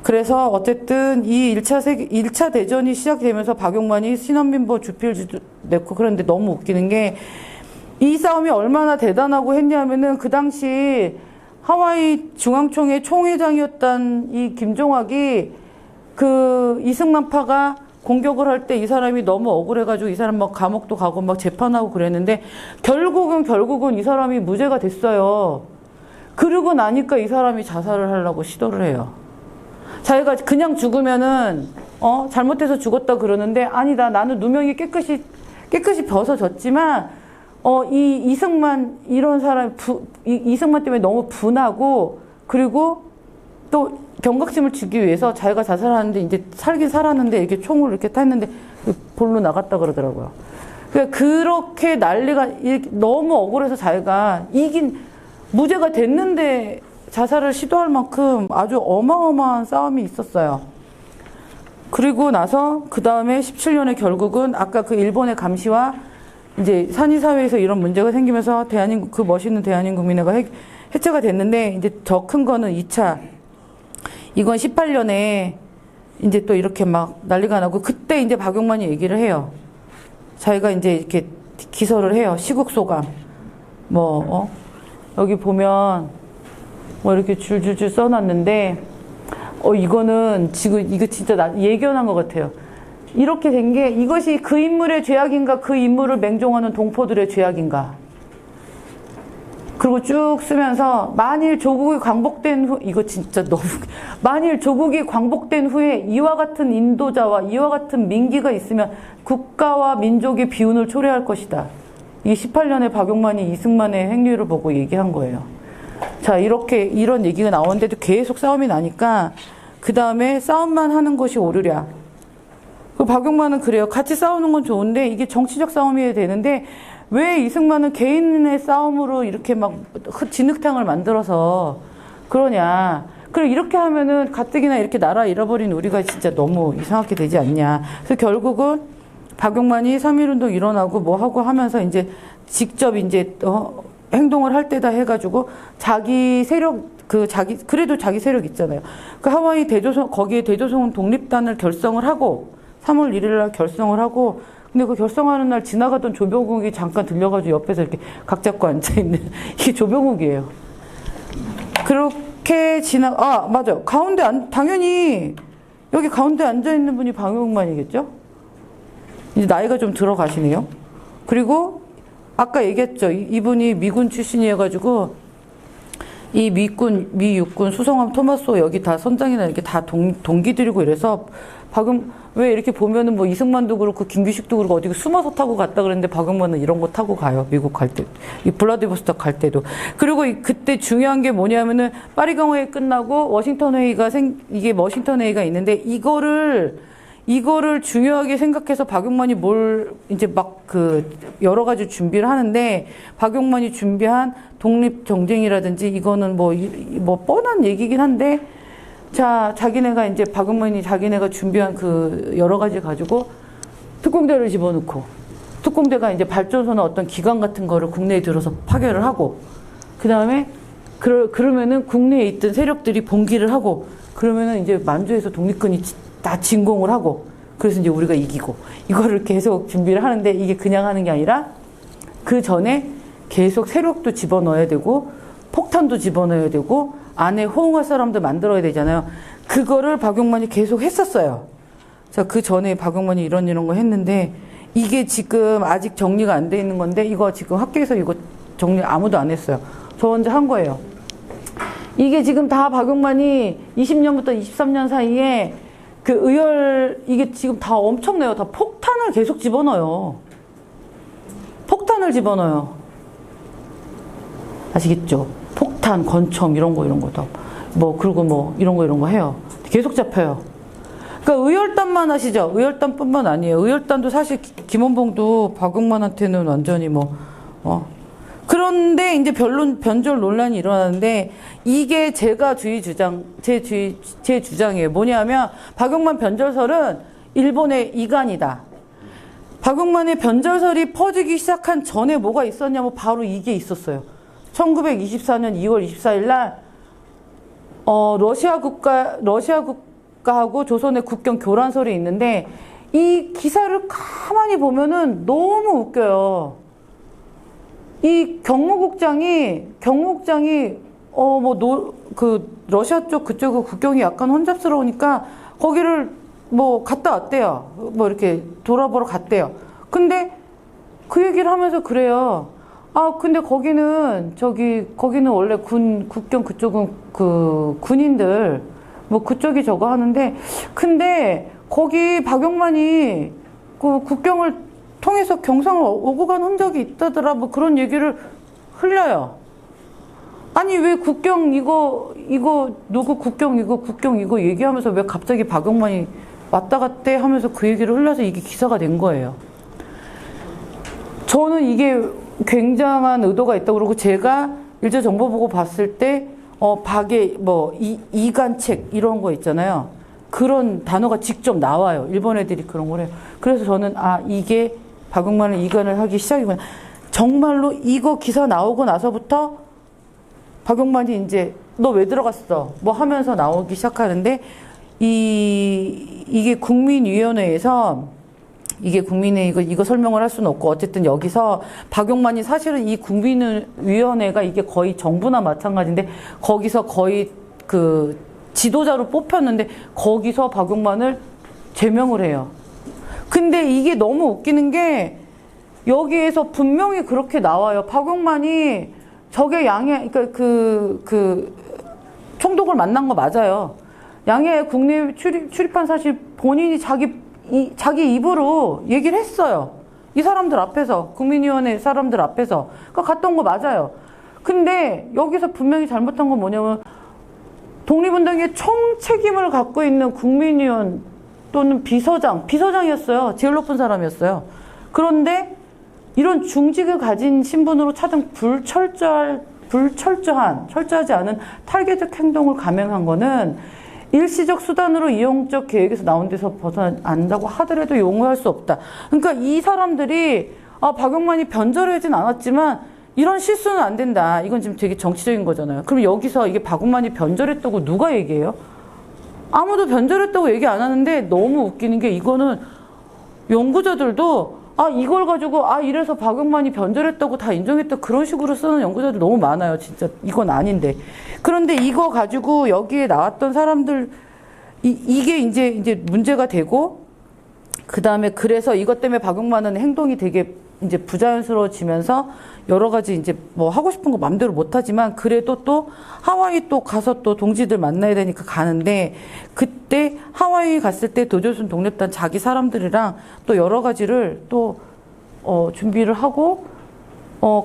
그래서 어쨌든 이 1차 대전이 시작되면서 박용만이 신원민보 주필지도 냈고 그런데 너무 웃기는 게 이 싸움이 얼마나 대단하고 했냐면은 그 당시 하와이 중앙총회 총회장이었던 이 김종학이 그 이승만파가 공격을 할 때 이 사람이 너무 억울해가지고 이 사람 막 감옥도 가고 막 재판하고 그랬는데 결국은 이 사람이 무죄가 됐어요. 그러고 나니까 이 사람이 자살을 하려고 시도를 해요. 자기가 그냥 죽으면은 잘못해서 죽었다 그러는데 아니다. 나는 누명이 깨끗이 벗어졌지만 이 이승만 이런 사람 이승만 때문에 너무 분하고 그리고 또 경각심을 주기 위해서 자기가 자살하는데 이제 살긴 살았는데 이렇게 총을 이렇게 탔는데 볼로 나갔다 그러더라고요. 그러니까 그렇게 난리가 너무 억울해서 자기가 무죄가 됐는데 자살을 시도할 만큼 아주 어마어마한 싸움이 있었어요. 그리고 나서 그 다음에 17년에 결국은 아까 그 일본의 감시와 이제 산이사회에서 이런 문제가 생기면서 그 멋있는 대한민국민회가 해체가 됐는데 이제 더 큰 거는 2차. 이건 18년에 이제 또 이렇게 막 난리가 나고 그때 이제 박용만이 얘기를 해요. 자기가 이제 이렇게 기서를 해요. 시국소감. 여기 보면 이렇게 줄줄줄 써놨는데 이거는 지금 이거 진짜 예견한 것 같아요. 이렇게 된 게 이것이 그 인물의 죄악인가 그 인물을 맹종하는 동포들의 죄악인가. 그리고 쭉 쓰면서 만일 조국이 광복된 후 이거 진짜 너무 만일 조국이 광복된 후에 이와 같은 인도자와 이와 같은 민기가 있으면 국가와 민족의 비운을 초래할 것이다. 이 18년에 박용만이 이승만의 행위를 보고 얘기한 거예요. 자, 이렇게 이런 얘기가 나오는데도 계속 싸움이 나니까 그 다음에 싸움만 하는 것이 옳으랴. 그 박용만은 그래요. 같이 싸우는 건 좋은데 이게 정치적 싸움이어야 되는데 왜 이승만은 개인의 싸움으로 이렇게 막 진흙탕을 만들어서 그러냐. 그리고 이렇게 하면은 가뜩이나 이렇게 나라 잃어버린 우리가 진짜 너무 이상하게 되지 않냐. 그래서 결국은 박용만이 3.1운동 일어나고 뭐 하고 하면서 이제 직접 이제 행동을 할 때다 해가지고 자기 세력 그래도 자기 세력 있잖아요. 그 하와이 대조선 거기에 대조선 독립단을 결성을 하고 3월 1일 날 결성을 하고 근데 그 결성하는 날 지나가던 조병욱이 잠깐 들려가지고 옆에서 이렇게 각 잡고 앉아있는 이게 조병욱이에요. 그렇게 맞아. 가운데 당연히 여기 가운데 앉아있는 분이 박용만이겠죠? 이제 나이가 좀 들어가시네요. 그리고 아까 얘기했죠. 이분이 미군 출신이어가지고 이 미 육군 수성함 토마소 여기 다 선장이나 이렇게 다 동기들이고 이래서 왜 이렇게 보면은 뭐 이승만도 그렇고 김규식도 그렇고 어디 숨어서 타고 갔다 그랬는데 박용만은 이런 거 타고 가요. 미국 갈 때. 이 블라디보스톡 갈 때도. 그리고 그때 중요한 게 뭐냐면은 파리강 회의 끝나고 워싱턴 회의가 이게 워싱턴 회의가 있는데 이거를 중요하게 생각해서 박용만이 이제 막 여러 가지 준비를 하는데 박용만이 준비한 독립정쟁이라든지 이거는 뭐 뻔한 얘기긴 한데 자, 박용만이 자기네가 준비한 여러 가지 가지고 특공대를 집어넣고 특공대가 이제 발전소나 어떤 기관 같은 거를 국내에 들어서 파괴를 하고 그 다음에 그러면은 국내에 있던 세력들이 봉기를 하고 그러면은 이제 만주에서 독립군이 다 진공을 하고 그래서 이제 우리가 이기고 이거를 계속 준비를 하는데 이게 그냥 하는 게 아니라 그 전에 계속 세력도 집어넣어야 되고 폭탄도 집어넣어야 되고 안에 호응할 사람도 만들어야 되잖아요. 그거를 박용만이 계속 했었어요. 자, 그 전에 박용만이 이런 거 했는데 이게 지금 아직 정리가 안 돼 있는 건데 이거 지금 학교에서 이거 정리 아무도 안 했어요. 저 혼자 한 거예요. 이게 지금 다 박용만이 20년부터 23년 사이에 이게 지금 다 엄청나요. 다 폭탄을 계속 집어넣어요. 폭탄을 집어넣어요. 아시겠죠? 폭탄, 권총, 이런 거 다. 그리고 이런 거 해요. 계속 잡혀요. 그러니까 의열단만 하시죠. 의열단뿐만 아니에요. 의열단도 사실 김원봉도 박용만한테는 완전히 그런데 이제 변절 논란이 일어나는데 이게 제 주장이에요. 뭐냐면 박용만 변절설은 일본의 이간이다. 박용만의 변절설이 퍼지기 시작한 전에 뭐가 있었냐면 바로 이게 있었어요. 1924년 2월 24일 날 러시아 국가하고 조선의 국경 교란설이 있는데 이 기사를 가만히 보면은 너무 웃겨요. 이 경무국장이 러시아 쪽 그쪽의 국경이 약간 혼잡스러우니까 거기를 갔다 왔대요. 이렇게 돌아보러 갔대요. 근데 그 얘기를 하면서 그래요. 근데 거기는 원래 국경 그쪽은 군인들 그쪽이 저거 하는데 근데 거기 박용만이 국경을 통해서 경상을 오고 간 흔적이 있다더라 그런 얘기를 흘려요. 아니 왜 국경 누구 국경 이거 얘기하면서 왜 갑자기 박용만이 왔다 갔대 하면서 그 얘기를 흘려서 이게 기사가 된 거예요. 저는 이게 굉장한 의도가 있다고 그러고 제가 일제정보보고 봤을 때 박의 이간책 이런 거 있잖아요. 그런 단어가 직접 나와요. 일본 애들이 그런 걸 해요. 그래서 저는 이게 박용만을 이간을 하기 시작이구나. 정말로 이거 기사 나오고 나서부터 박용만이 이제 너 왜 들어갔어? 하면서 나오기 시작하는데 이게 국민위원회에서 이거 설명을 할 수는 없고 어쨌든 여기서 박용만이 사실은 이 국민위원회가 이게 거의 정부나 마찬가지인데 거기서 거의 지도자로 뽑혔는데 거기서 박용만을 제명을 해요. 근데 이게 너무 웃기는 게 여기에서 분명히 그렇게 나와요. 박용만이 저게 양해, 그러니까 총독을 만난 거 맞아요. 양해 국립 출입한 사실 본인이 자기 입으로 얘기를 했어요. 이 사람들 앞에서, 국민위원회 사람들 앞에서. 그러니까 갔다 온 거 맞아요. 근데 여기서 분명히 잘못한 건 뭐냐면 독립운동의 총책임을 갖고 있는 국민위원 또는 비서장이었어요. 제일 높은 사람이었어요. 그런데 이런 중직을 가진 신분으로 차등 철저하지 않은 탈계적 행동을 감행한 거는 일시적 수단으로 이용적 계획에서 나온 데서 벗어난다고 하더라도 용어할 수 없다. 그러니까 이 사람들이 박용만이 변절하진 않았지만 이런 실수는 안 된다. 이건 지금 되게 정치적인 거잖아요. 그럼 여기서 이게 박용만이 변절했다고 누가 얘기해요? 아무도 변절했다고 얘기 안 하는데 너무 웃기는 게 이거는 연구자들도 이걸 가지고 이래서 박용만이 변절했다고 다 인정했다 그런 식으로 쓰는 연구자들 너무 많아요. 진짜 이건 아닌데. 그런데 이거 가지고 여기에 나왔던 사람들 이게 이제 문제가 되고 그다음에 그래서 이것 때문에 박용만은 행동이 되게 이제 부자연스러워지면서 여러 가지 이제 뭐 하고 싶은 거 마음대로 못 하지만 그래도 또 하와이 또 가서 또 동지들 만나야 되니까 가는데 그때 하와이 갔을 때 도조선 독립단 자기 사람들이랑 또 여러 가지를 또 준비를 하고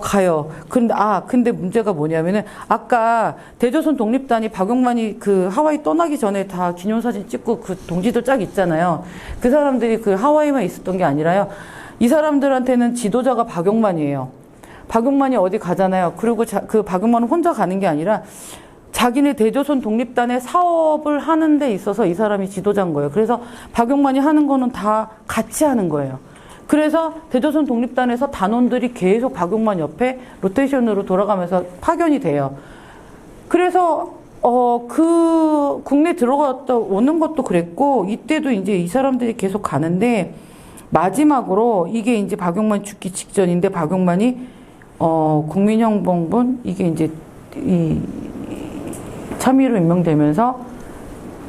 가요. 근데 문제가 뭐냐면은 아까 대조선 독립단이 박용만이 그 하와이 떠나기 전에 다 기념사진 찍고 그 동지들 짝 있잖아요. 그 사람들이 그 하와이만 있었던 게 아니라요. 이 사람들한테는 지도자가 박용만이에요. 박용만이 어디 가잖아요. 그리고 그 박용만은 혼자 가는 게 아니라 자기네 대조선 독립단의 사업을 하는 데 있어서 이 사람이 지도자인 거예요. 그래서 박용만이 하는 거는 다 같이 하는 거예요. 그래서 대조선 독립단에서 단원들이 계속 박용만 옆에 로테이션으로 돌아가면서 파견이 돼요. 그래서 그 국내 들어갔다 오는 것도 그랬고 이때도 이제 이 사람들이 계속 가는데 마지막으로 이게 이제 박용만 죽기 직전인데 박용만이 국민형봉분 이게 이제 이 참의로 임명되면서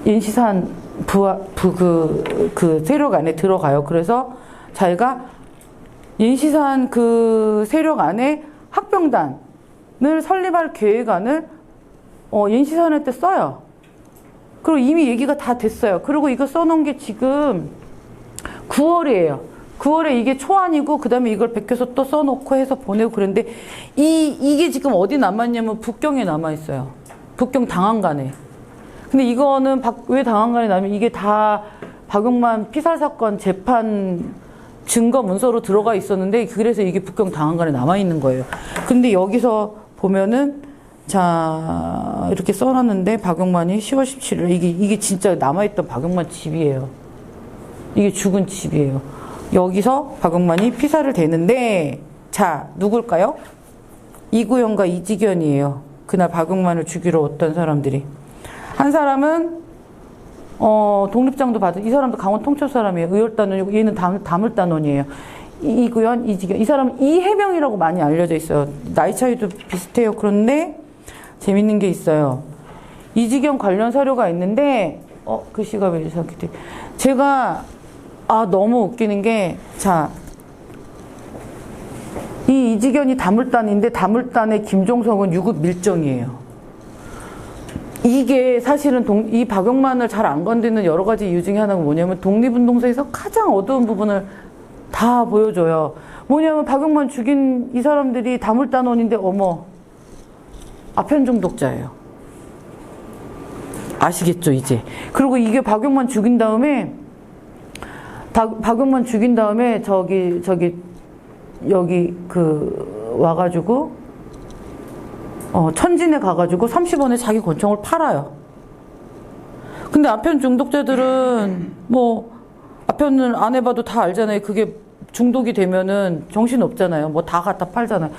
인시산 그 세력 안에 들어가요. 그래서 자기가 인시산 그 세력 안에 학병단을 설립할 계획안을 인시산할 때 써요. 그리고 이미 얘기가 다 됐어요. 그리고 이거 써놓은 게 지금 9월이에요. 9월에 이게 초안이고 그 다음에 이걸 베껴서 또 써놓고 해서 보내고 그랬는데 이게 지금 어디 남아있냐면 북경에 남아있어요. 북경 당한간에. 근데 이거는 왜 당한간에 남으면 이게 다 박용만 피살 사건 재판 증거 문서로 들어가 있었는데 그래서 이게 북경 당한간에 남아있는 거예요. 근데 여기서 보면은 자 이렇게 써놨는데 박용만이 10월 17일 이게 진짜 남아있던 박용만 집이에요. 이게 죽은 집이에요. 여기서 박용만이 피살을 대는데 자 누굴까요? 이구영과 이지견이에요. 그날 박용만을 죽이러 왔던 사람들이. 한 사람은 독립장도 받은 이 사람도 강원 통초 사람이에요. 의열단원이고 얘는 다물단원이에요. 이구현, 이지견. 이 사람은 이해병이라고 많이 알려져 있어요. 나이 차이도 비슷해요. 그런데 재밌는 게 있어요. 이지견 관련 사료가 있는데 글씨가 왜 이상하게 제가 너무 웃기는 게 자 이 이지견이 다물단인데 다물단의 김종석은 유급 밀정이에요. 이게 사실은 이 박용만을 잘 안 건드는 여러 가지 이유 중에 하나가 뭐냐면 독립운동사에서 가장 어두운 부분을 다 보여줘요. 뭐냐면 박용만 죽인 이 사람들이 다물단원인데 아편 중독자예요. 아시겠죠 이제. 그리고 이게 박용만 죽인 다음에 여기 와가지고 천진에 가가지고 30원에 자기 권총을 팔아요. 근데 아편 중독자들은 아편을 안 해봐도 다 알잖아요. 그게 중독이 되면은 정신 없잖아요. 다 갖다 팔잖아요.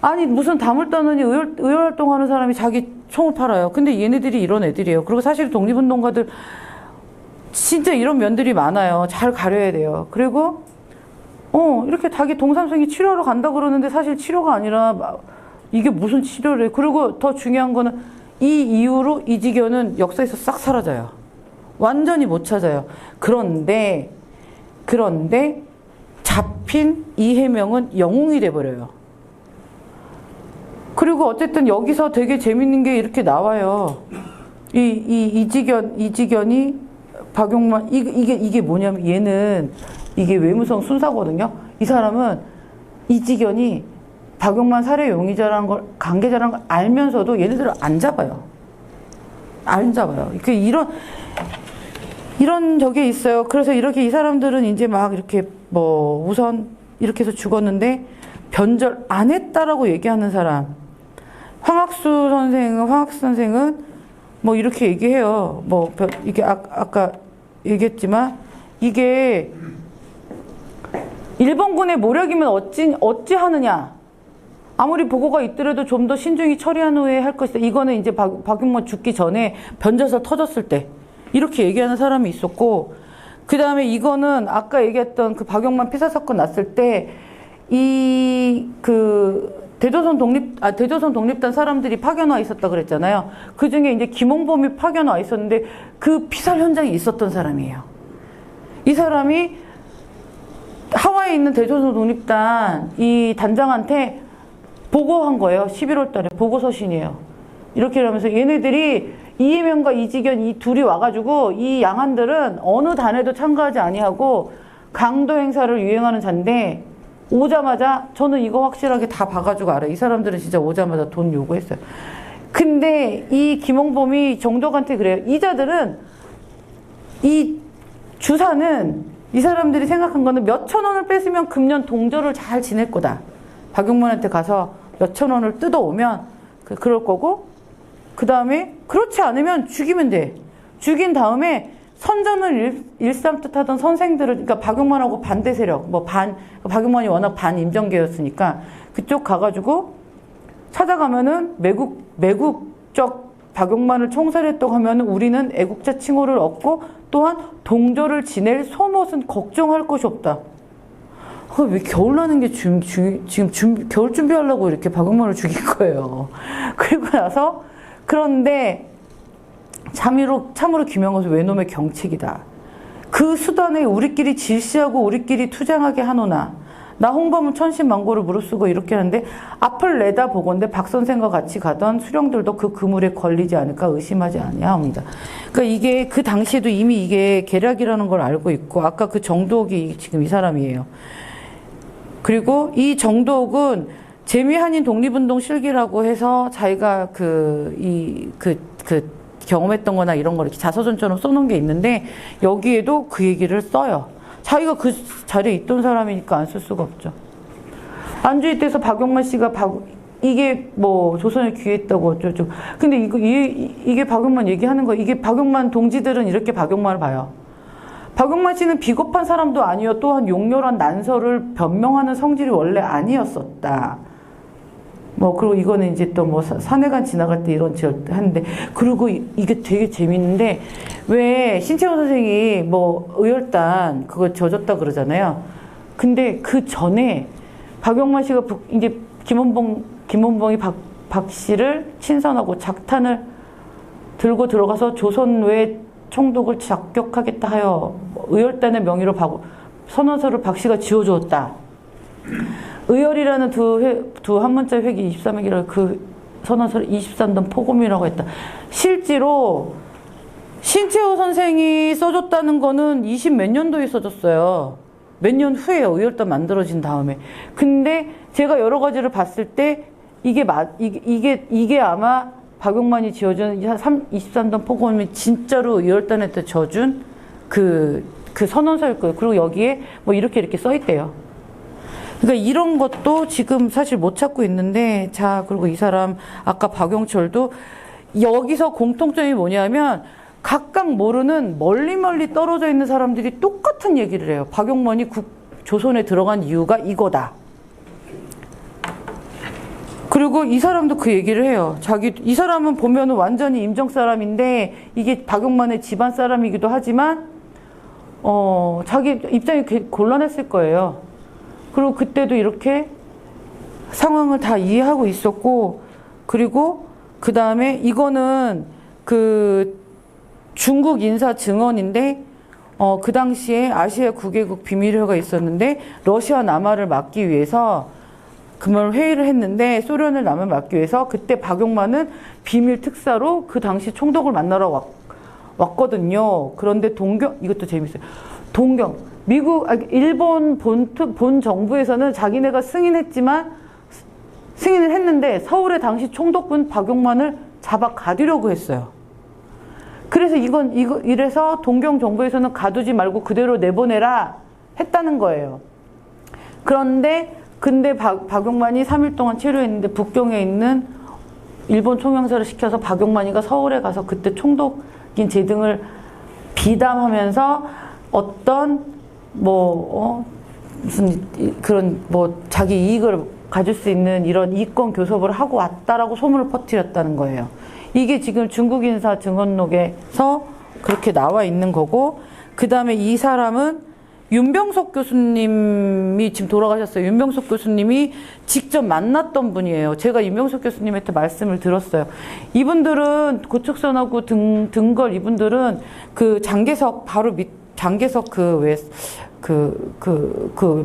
아니 무슨 다물단원이 의열활동하는 사람이 자기 총을 팔아요. 근데 얘네들이 이런 애들이에요. 그리고 사실 독립운동가들 진짜 이런 면들이 많아요. 잘 가려야 돼요. 그리고 이렇게 자기 동삼생이 치료하러 간다 그러는데 사실 치료가 아니라 이게 무슨 치료래. 그리고 더 중요한 거는 이 이후로 이지견은 역사에서 싹 사라져요. 완전히 못 찾아요. 그런데 잡힌 이해명은 영웅이 돼버려요. 그리고 어쨌든 여기서 되게 재밌는 게 이렇게 나와요. 이지견이 박용만, 이게 뭐냐면 얘는 이게 외무성 순사거든요. 이 사람은 이지견이 박용만 살해 용의자라는 걸, 관계자라는 걸 알면서도 얘네들을 안 잡아요. 안 잡아요. 이런 적이 있어요. 그래서 이렇게 이 사람들은 이제 막 이렇게 뭐 우선 이렇게 해서 죽었는데 변절 안 했다라고 얘기하는 사람. 황학수 선생은 뭐 이렇게 얘기해요. 뭐 이게 아까 얘기했지만 이게 일본군의 모략이면 어찌 하느냐. 아무리 보고가 있더라도 좀 더 신중히 처리한 후에 할 것이다. 이거는 이제 박용만 죽기 전에 변절사 터졌을 때 이렇게 얘기하는 사람이 있었고, 그 다음에 이거는 아까 얘기했던 그 박용만 피살 사건 났을 때 대조선 독립단 사람들이 파견 와 있었다 그랬잖아요. 그 중에 이제 김홍범이 파견 와 있었는데 그 피살 현장에 있었던 사람이에요. 이 사람이 하와이에 있는 대조선 독립단 이 단장한테 보고한 거예요. 11월 달에 보고서신이에요. 이렇게 하면서 얘네들이 이해명과 이지견 이 둘이 와가지고 이 양한들은 어느 단에도 참가하지 아니하고 강도 행사를 유행하는 자인데 오자마자 저는 이거 확실하게 다 봐가지고 알아요. 이 사람들은 진짜 오자마자 돈 요구했어요. 근데 이 김홍범이 정독한테 그래요. 이 자들은 이 주사는 이 사람들이 생각한 거는 몇천 원을 뺐으면 금년 동절을 잘 지낼 거다. 박용만한테 가서 몇천 원을 뜯어오면 그럴 거고, 그 다음에 그렇지 않으면 죽이면 돼. 죽인 다음에 선전을 일삼듯 하던 선생들을, 그러니까 박용만하고 반대 세력, 박용만이 워낙 반임정계였으니까 그쪽 가가지고 찾아가면은 매국적 박용만을 총살했다고 하면은 우리는 애국자 칭호를 얻고 또한 동절을 지낼 소못은 걱정할 것이 없다. 왜 겨울 나는 게 지금 겨울 준비하려고 이렇게 박용만을 죽인 거예요. 그리고 나서 그런데 참으로 김영것은 외놈의 경책이다. 그 수단에 우리끼리 질시하고 우리끼리 투쟁하게 하노나 나 홍범은 천신만고를 무릅쓰고 이렇게 하는데 앞을 내다보건대 박 선생과 같이 가던 수령들도 그 그물에 걸리지 않을까 의심하지 아니하옵니다. 그러니까 이게 그 당시에도 이미 이게 계략이라는 걸 알고 있고, 아까 그 정도옥이 지금 이 사람이에요. 그리고 이 정도옥은 재미한인 독립운동 실기라고 해서 자기가 경험했던 거나 이런 걸 이렇게 자서전처럼 써놓은 게 있는데 여기에도 그 얘기를 써요. 자기가 그 자리에 있던 사람이니까 안 쓸 수가 없죠. 안주희 때에서 박용만 씨가 이게 뭐 조선에 귀했다고 어쩌고. 근데 이게 박용만 얘기하는 거, 이게 박용만 동지들은 이렇게 박용만을 봐요. 박용만 씨는 비겁한 사람도 아니었, 또한 용렬한 난서를 변명하는 성질이 원래 아니었었다. 그리고 이거는 이제 또 산해관 지나갈 때 이런 질 하는데, 그리고 이게 되게 재밌는데, 왜 신채원 선생이 의열단 그거 져줬다 그러잖아요. 근데 그 전에 박용만 씨가 이제 김원봉이 박 씨를 친선하고 작탄을 들고 들어가서 조선 외 총독을 작격하겠다 하여 의열단의 명의로 선언서를 박 씨가 지어주었다. 의열이라는 두 한문자 획이 23획이라고 그 선언서를 23던 포곰이라고 했다. 실제로 신채호 선생이 써줬다는 거는 20몇 년도에 써줬어요. 몇 년 후에요. 의열단 만들어진 다음에. 근데 제가 여러 가지를 봤을 때 이게 아마 박용만이 지어준 23던 포곰이 진짜로 의열단한테 져준 그 선언서일 거예요. 그리고 여기에 이렇게 써있대요. 그러니까 이런 것도 지금 사실 못 찾고 있는데, 자, 그리고 이 사람, 아까 박용철도 여기서 공통점이 뭐냐면, 각각 모르는 멀리 떨어져 있는 사람들이 똑같은 얘기를 해요. 박용만이 조선에 들어간 이유가 이거다. 그리고 이 사람도 그 얘기를 해요. 이 사람은 보면은 완전히 임정 사람인데, 이게 박용만의 집안 사람이기도 하지만, 자기 입장이 곤란했을 거예요. 그리고 그때도 이렇게 상황을 다 이해하고 있었고, 그리고 그 다음에 이거는 중국 인사 증언인데, 그 당시에 아시아 9개국 비밀회가 있었는데, 러시아 남하를 막기 위해서 그말 회의를 했는데 소련을 남을 막기 위해서 그때 박용만은 비밀 특사로 그 당시 총독을 만나러 왔거든요. 그런데 이것도 재밌어요. 일본 본 정부에서는 자기네가 승인을 했는데 서울의 당시 총독분 박용만을 잡아 가두려고 했어요. 그래서 이래서 동경 정부에서는 가두지 말고 그대로 내보내라 했다는 거예요. 근데 박용만이 3일 동안 체류했는데 북경에 있는 일본 총영사를 시켜서 박용만이가 서울에 가서 그때 총독인 제등을 비담하면서 어떤 무슨 그런 자기 이익을 가질 수 있는 이런 이권 교섭을 하고 왔다라고 소문을 퍼뜨렸다는 거예요. 이게 지금 중국 인사 증언록에서 그렇게 나와 있는 거고, 그 다음에 이 사람은 윤병석 교수님이 지금 돌아가셨어요. 윤병석 교수님이 직접 만났던 분이에요. 제가 윤병석 교수님한테 말씀을 들었어요. 이분들은 고척선하고 등걸 이분들은 그 장개석 바로 장개석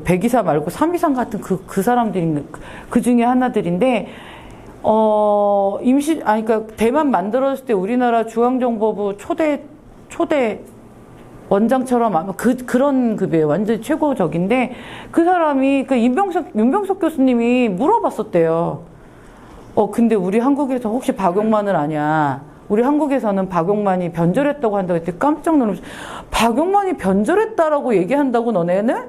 백이사 말고 삼이상 같은 그 사람들이 그 중에 하나들인데, 그러니까 대만 만들어졌을 때 우리나라 중앙정보부 초대 원장처럼 아마 그런 급이에요. 완전 최고적인데, 그 사람이, 윤병석 교수님이 물어봤었대요. 근데 우리 한국에서 혹시 박용만을 아냐? 우리 한국에서는 박용만이 변절했다고 한다고 했더니 깜짝 놀라서, 박용만이 변절했다라고 얘기한다고 너네는?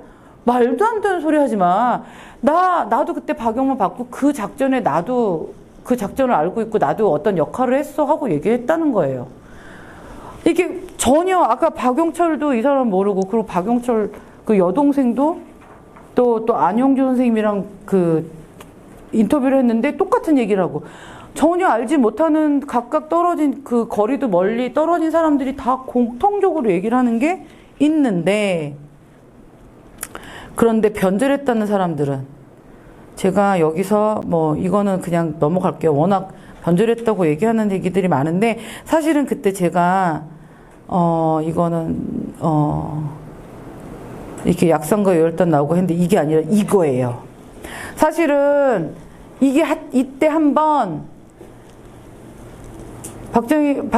말도 안 되는 소리 하지 마. 나도 그때 박용만 받고 그 작전에 나도 그 작전을 알고 있고 나도 어떤 역할을 했어 하고 얘기했다는 거예요. 이게 전혀, 아까 박용철도 이 사람 모르고, 그리고 박용철 그 여동생도 또 안용주 선생님이랑 그 인터뷰를 했는데 똑같은 얘기를 하고, 전혀 알지 못하는 각각 떨어진 그 거리도 멀리 떨어진 사람들이 다 공통적으로 얘기를 하는 게 있는데, 그런데 변절했다는 사람들은 제가 여기서 이거는 그냥 넘어갈게요. 워낙 변절했다고 얘기하는 얘기들이 많은데, 사실은 그때 제가 이거는 이렇게 약상과 열단 나오고 했는데 이게 아니라 이거예요. 사실은 이게 이때 한번 박정희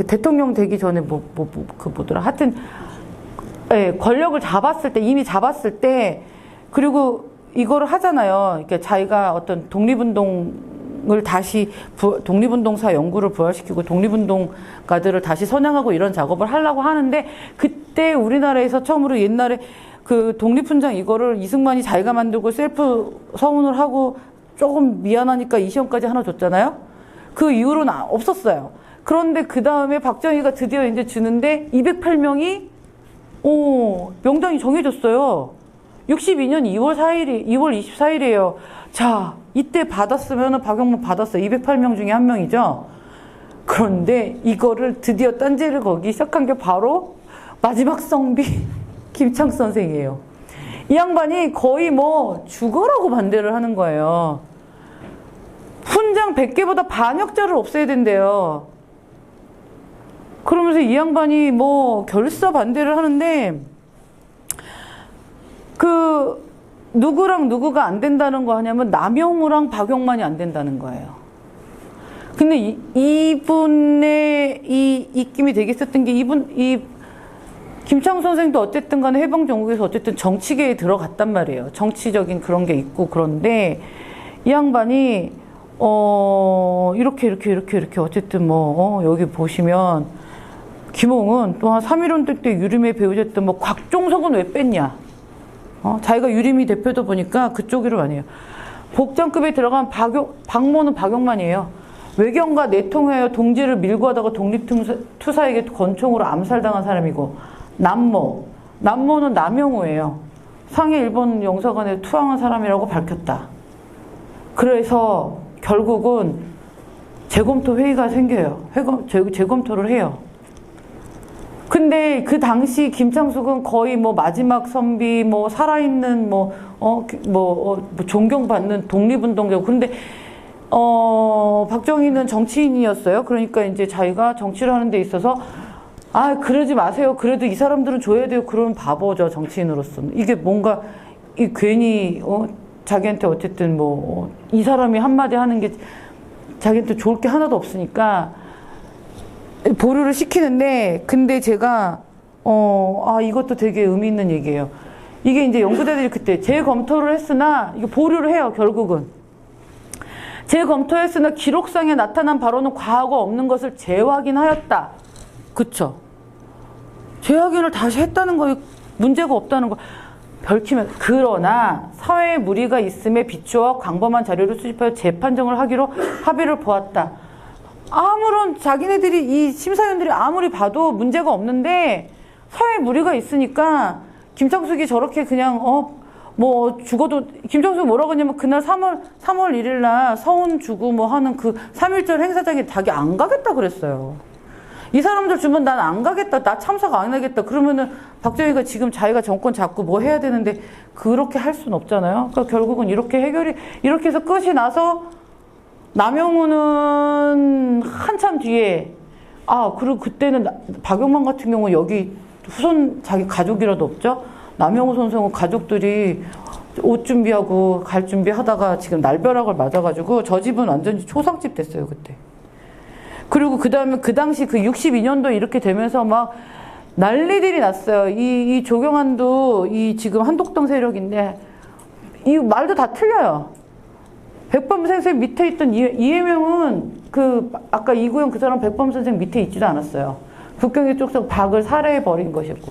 대통령 되기 전에 뭐더라, 하여튼 권력을 잡았을 때, 이미 잡았을 때, 그리고 이거를 하잖아요. 그러니까 자기가 어떤 독립운동을 다시 독립운동사 연구를 부활시키고 독립운동가들을 다시 선양하고 이런 작업을 하려고 하는데, 그때 우리나라에서 처음으로 옛날에 그 독립훈장 이거를 이승만이 자기가 만들고 셀프 서운을 하고 조금 미안하니까 이시험까지 하나 줬잖아요. 그 이후로는 없었어요. 그런데 그 다음에 박정희가 드디어 이제 주는데 208명이 명단이 정해졌어요. 62년 2월 24일이에요. 자, 이때 받았으면 박용만 받았어요. 208명 중에 한 명이죠. 그런데 이거를 드디어 딴지를 거기 시작한 게 바로 마지막 성비 김창수 선생이에요. 이 양반이 거의 죽어라고 반대를 하는 거예요. 훈장 100개보다 반역자를 없애야 된대요. 그러면서 이 양반이 결사 반대를 하는데, 누구랑 누구가 안 된다는 거 하냐면 남영우랑 박용만이 안 된다는 거예요. 근데 이분의 이 입김이 되게 있었던 게, 김창수 선생도 어쨌든 간에 해방정국에서 어쨌든 정치계에 들어갔단 말이에요. 정치적인 그런 게 있고. 그런데 이 양반이 이렇게 어쨌든 여기 보시면 김홍은 또한 3.1운동 때 유림에 배우셨던 곽종석은 왜 뺐냐? 자기가 유림이 대표도 보니까 그쪽으로 아니에요. 복장급에 들어간 박모는 박용만이에요. 외경과 내통하여 동지를 밀고 하다가 독립투사에게 권총으로 암살당한 사람이고, 남모는 남영우예요. 상해 일본 영사관에 투항한 사람이라고 밝혔다. 그래서 결국은 재검토 회의가 생겨요. 재검토를 해요. 근데 그 당시 김창숙은 거의 마지막 선비, 살아있는 존경받는 독립운동가고, 그런데 박정희는 정치인이었어요. 그러니까 이제 자기가 정치를 하는 데 있어서 그러지 마세요. 그래도 이 사람들은 줘야 돼요. 그러면 바보죠, 정치인으로서는. 이게 뭔가 이 괜히 자기한테 어쨌든 뭐 이 사람이 한마디 하는 게 자기한테 좋을 게 하나도 없으니까 보류를 시키는데, 근데 제가 이것도 되게 의미 있는 얘기예요. 이게 이제 연구자들이 그때 재검토를 했으나 이거 보류를 해요. 결국은 재검토했으나 기록상에 나타난 바로는 과거 없는 것을 재확인하였다. 그쵸? 재확인을 다시 했다는 거에 문제가 없다는 거 밝히면, 그러나 사회에 무리가 있음에 비추어 광범한 자료를 수집하여 재판정을 하기로 합의를 보았다. 아무런 자기네들이 이 심사위원들이 아무리 봐도 문제가 없는데 사회에 무리가 있으니까 김창숙이 저렇게 그냥 뭐 죽어도, 김창숙이 뭐라고 했냐면 그날 3월 1일 날 서훈 주고 뭐 하는 그 3.1절 행사장에 자기 안 가겠다 그랬어요. 이 사람들 주면 난 안 가겠다, 나 참석 안 하겠다 그러면은 박정희가 지금 자기가 정권 잡고 뭐 해야 되는데 그렇게 할 수는 없잖아요. 그러니까 결국은 이렇게 해결이, 이렇게 해서 끝이 나서 남영훈은 한참 뒤에, 그리고 그때는 박용만 같은 경우 여기 후손 자기 가족이라도 없죠. 남영훈 선생은 가족들이 옷 준비하고 갈 준비하다가 지금 날벼락을 맞아가지고 저 집은 완전히 초상집 됐어요 그때. 그리고 그 다음에 그 당시 그 62년도 이렇게 되면서 막 난리들이 났어요. 이 조경환도 이 지금 한독당 세력인데 이 말도 다 틀려요. 백범 선생 밑에 있던 이해명은 그 아까 이구영 그 사람 백범 선생 밑에 있지도 않았어요. 북경의 쪽에서 박을 살해해버린 것이었고,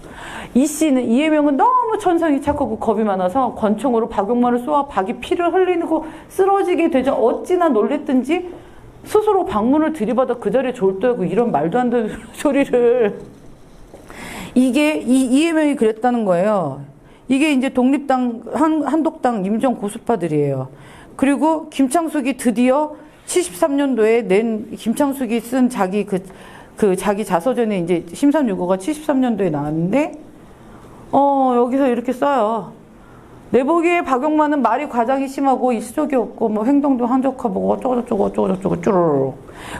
이 씨는, 이해명은 너무 천성이 착하고 겁이 많아서 권총으로 박용만을 쏘아 박이 피를 흘리고 쓰러지게 되자 어찌나 놀랬든지 스스로 방문을 들이받아 그 자리에 졸도하고, 이런 말도 안 되는 소리를, 이게 이해명이 그랬다는 거예요. 이게 이제 독립당 한독당 임정 고수파들이에요. 그리고 김창숙이 드디어 73년도에 낸, 김창숙이 쓴 자기 자기 자서전에 이제 심산유고가 73년도에 나왔는데, 여기서 이렇게 써요. 내 보기에 박용만은 말이 과장이 심하고 일시적이 없고, 뭐 행동도 한적하고, 어쩌고저쩌고 쭈르르.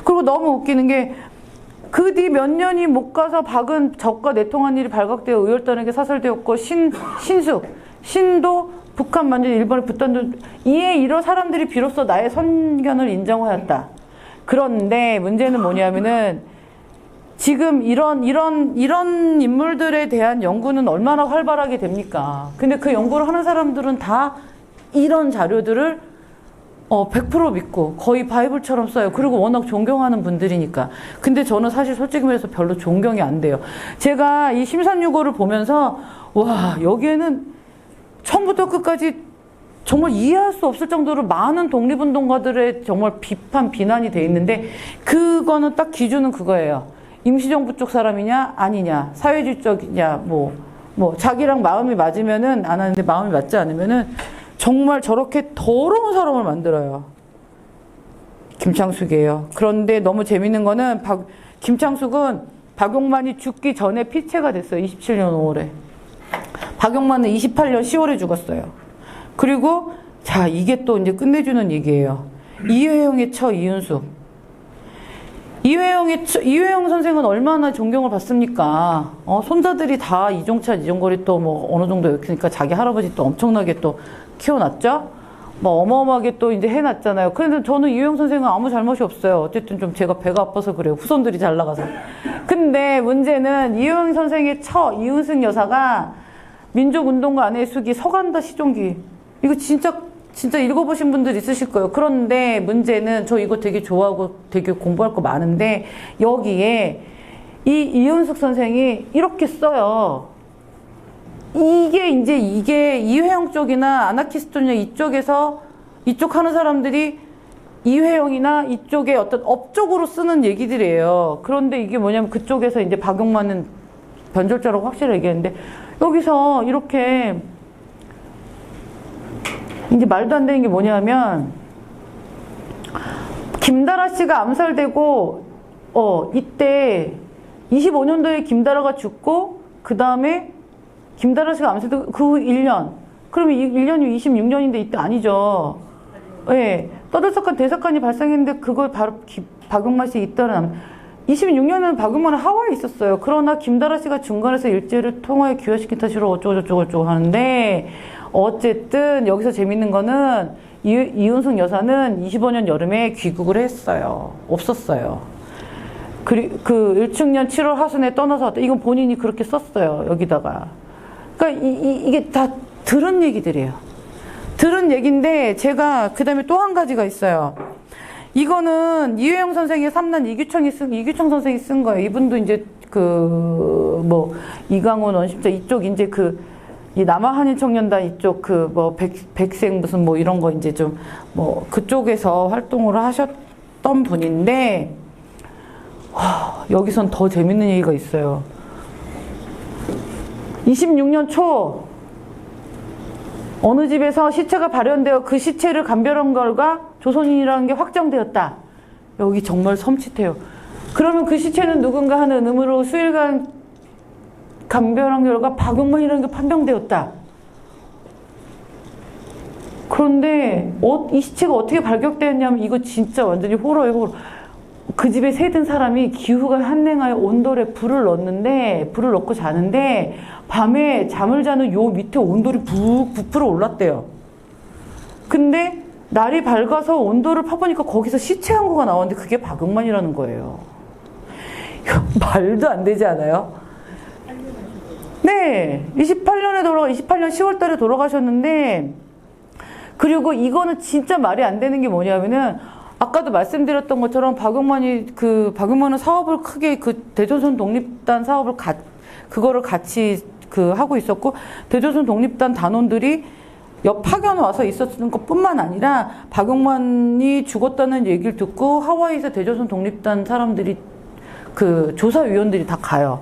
그리고 너무 웃기는 게, 그 뒤 몇 년이 못 가서 박은 적과 내통한 일이 발각되어 의열단에게 사살되었고, 신도 북한 만주 일본에 붙던 이에 이런 사람들이 비로소 나의 선견을 인정하였다. 그런데 문제는 뭐냐면은, 지금 이런 인물들에 대한 연구는 얼마나 활발하게 됩니까? 근데 그 연구를 하는 사람들은 다 이런 자료들을 100% 믿고 거의 바이블처럼 써요. 그리고 워낙 존경하는 분들이니까. 근데 저는 사실 솔직히 말해서 별로 존경이 안 돼요. 제가 이 심산유고를 보면서 와, 여기에는 처음부터 끝까지 정말 이해할 수 없을 정도로 많은 독립운동가들의 정말 비난이 돼 있는데, 그거는 딱 기준은 그거예요. 임시정부 쪽 사람이냐 아니냐, 사회주의 쪽이냐, 뭐 자기랑 마음이 맞으면은 안 하는데 마음이 맞지 않으면은 정말 저렇게 더러운 사람을 만들어요. 김창숙이에요. 그런데 너무 재밌는 거는 김창숙은 박용만이 죽기 전에 피체가 됐어요. 27년 5월에. 박용만은 28년 10월에 죽었어요. 그리고 자, 이게 또 이제 끝내주는 얘기예요. 이회영의 처 이윤숙. 이회영 선생은 얼마나 존경을 받습니까? 손자들이 다 이종찬, 이종걸이 또 뭐 어느 정도 있으니까 자기 할아버지 또 엄청나게 또 키워놨죠? 뭐 어마어마하게 또 이제 해놨잖아요. 그런데 저는 이회영 선생은 아무 잘못이 없어요. 어쨌든 좀 제가 배가 아파서 그래요. 후손들이 잘 나가서. 근데 문제는 이회영 선생의 처, 이은숙 여사가 민족운동가 아내의 숙이 서간다 시종기. 이거 진짜 읽어보신 분들 있으실 거예요. 그런데 문제는, 저 이거 되게 좋아하고 되게 공부할 거 많은데, 여기에 이은숙 선생이 이렇게 써요. 이게 이회영 쪽이나 아나키스토냐 이쪽 하는 사람들이 이회영이나 이쪽에 어떤 업적으로 쓰는 얘기들이에요. 그런데 이게 뭐냐면 그쪽에서 이제 박용만은 변절자라고 확실히 얘기했는데, 여기서 이렇게 이제 말도 안 되는 게 뭐냐면, 김다라 씨가 암살되고, 이때 25년도에 김다라가 죽고, 그 다음에 김다라 씨가 암살되고 그 후 1년. 그러면 1년이 26년인데 이때 아니죠. 예. 떠들썩한 대사건이 발생했는데 그걸 바로 박용만 씨 있다는, 26년에는 박용만은 하와이에 있었어요. 그러나 김다라 씨가 중간에서 일제를 통화에 귀화시킨 탓으로 어쩌고저쩌고 하는데, 어쨌든 여기서 재밌는 거는 이윤숙 여사는 25년 여름에 귀국을 했어요. 없었어요. 그 16년 7월 하순에 떠나서 왔다. 이건 본인이 그렇게 썼어요. 여기다가. 그러니까 이게 다 들은 얘기들이에요. 들은 얘기인데 제가 그 다음에 또 한 가지가 있어요. 이거는 이회영 선생의 삼난 이규청 선생이 쓴 거예요. 이분도 이제 이강원 원심자 이쪽 이제 이 남아한인청년단 이쪽 백생 무슨 이런 거 이제 좀 그쪽에서 활동을 하셨던 분인데, 여기선 더 재밌는 얘기가 있어요. 26년 초 어느 집에서 시체가 발견되어 그 시체를 감별한 결과 조선인이라는 게 확정되었다. 여기 정말 섬찟해요. 그러면 그 시체는 누군가 하는 의무로 수일간 감별한 결과 박용만이라는 게 판명되었다. 그런데 이 시체가 어떻게 발견되었냐면 이거 진짜 완전히 호러예요, 호러. 그 집에 새든 사람이 기후가 한랭하여 온돌에 불을 넣고 자는데 밤에 잠을 자는 요 밑에 온돌이 푹 부풀어 올랐대요. 근데 날이 밝아서 온돌을 파보니까 거기서 시체 한 구가 나왔는데 그게 박용만이라는 거예요. 말도 안 되지 않아요? 네, 28년 10월 달에 돌아가셨는데, 그리고 이거는 진짜 말이 안 되는 게 뭐냐면은 아까도 말씀드렸던 것처럼 박용만은 사업을 크게 대조선 독립단 사업을 그거를 같이 하고 있었고, 대조선 독립단 단원들이 파견 와서 있었던 것뿐만 아니라 박용만이 죽었다는 얘기를 듣고 하와이에서 대조선 독립단 사람들이 조사위원들이 다 가요.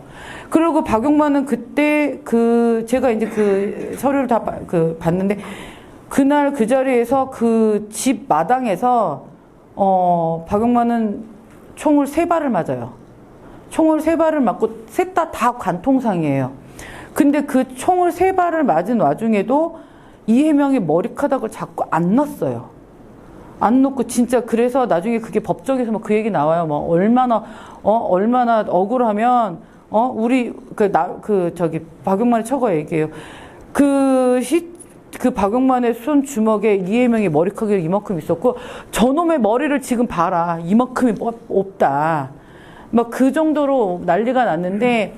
그리고 박용만은 그때 제가 이제 서류를 다 봤는데, 그날 그 자리에서 집 마당에서 박용만은 총을 3발을 맞아요. 총을 3발을 맞고 셋 다 관통상이에요. 근데 그 총을 3발을 맞은 와중에도 이해명이 머리카락을 자꾸 안 놨어요. 안 놓고 진짜 그래서 나중에 그게 법정에서 그 얘기 나와요. 얼마나 억울하면 우리 박용만의 처가 얘기해요. 박용만의 손 주먹에 이해명의 머리카락이 이만큼 있었고 저놈의 머리를 지금 봐라 이만큼이 없다. 그 정도로 난리가 났는데,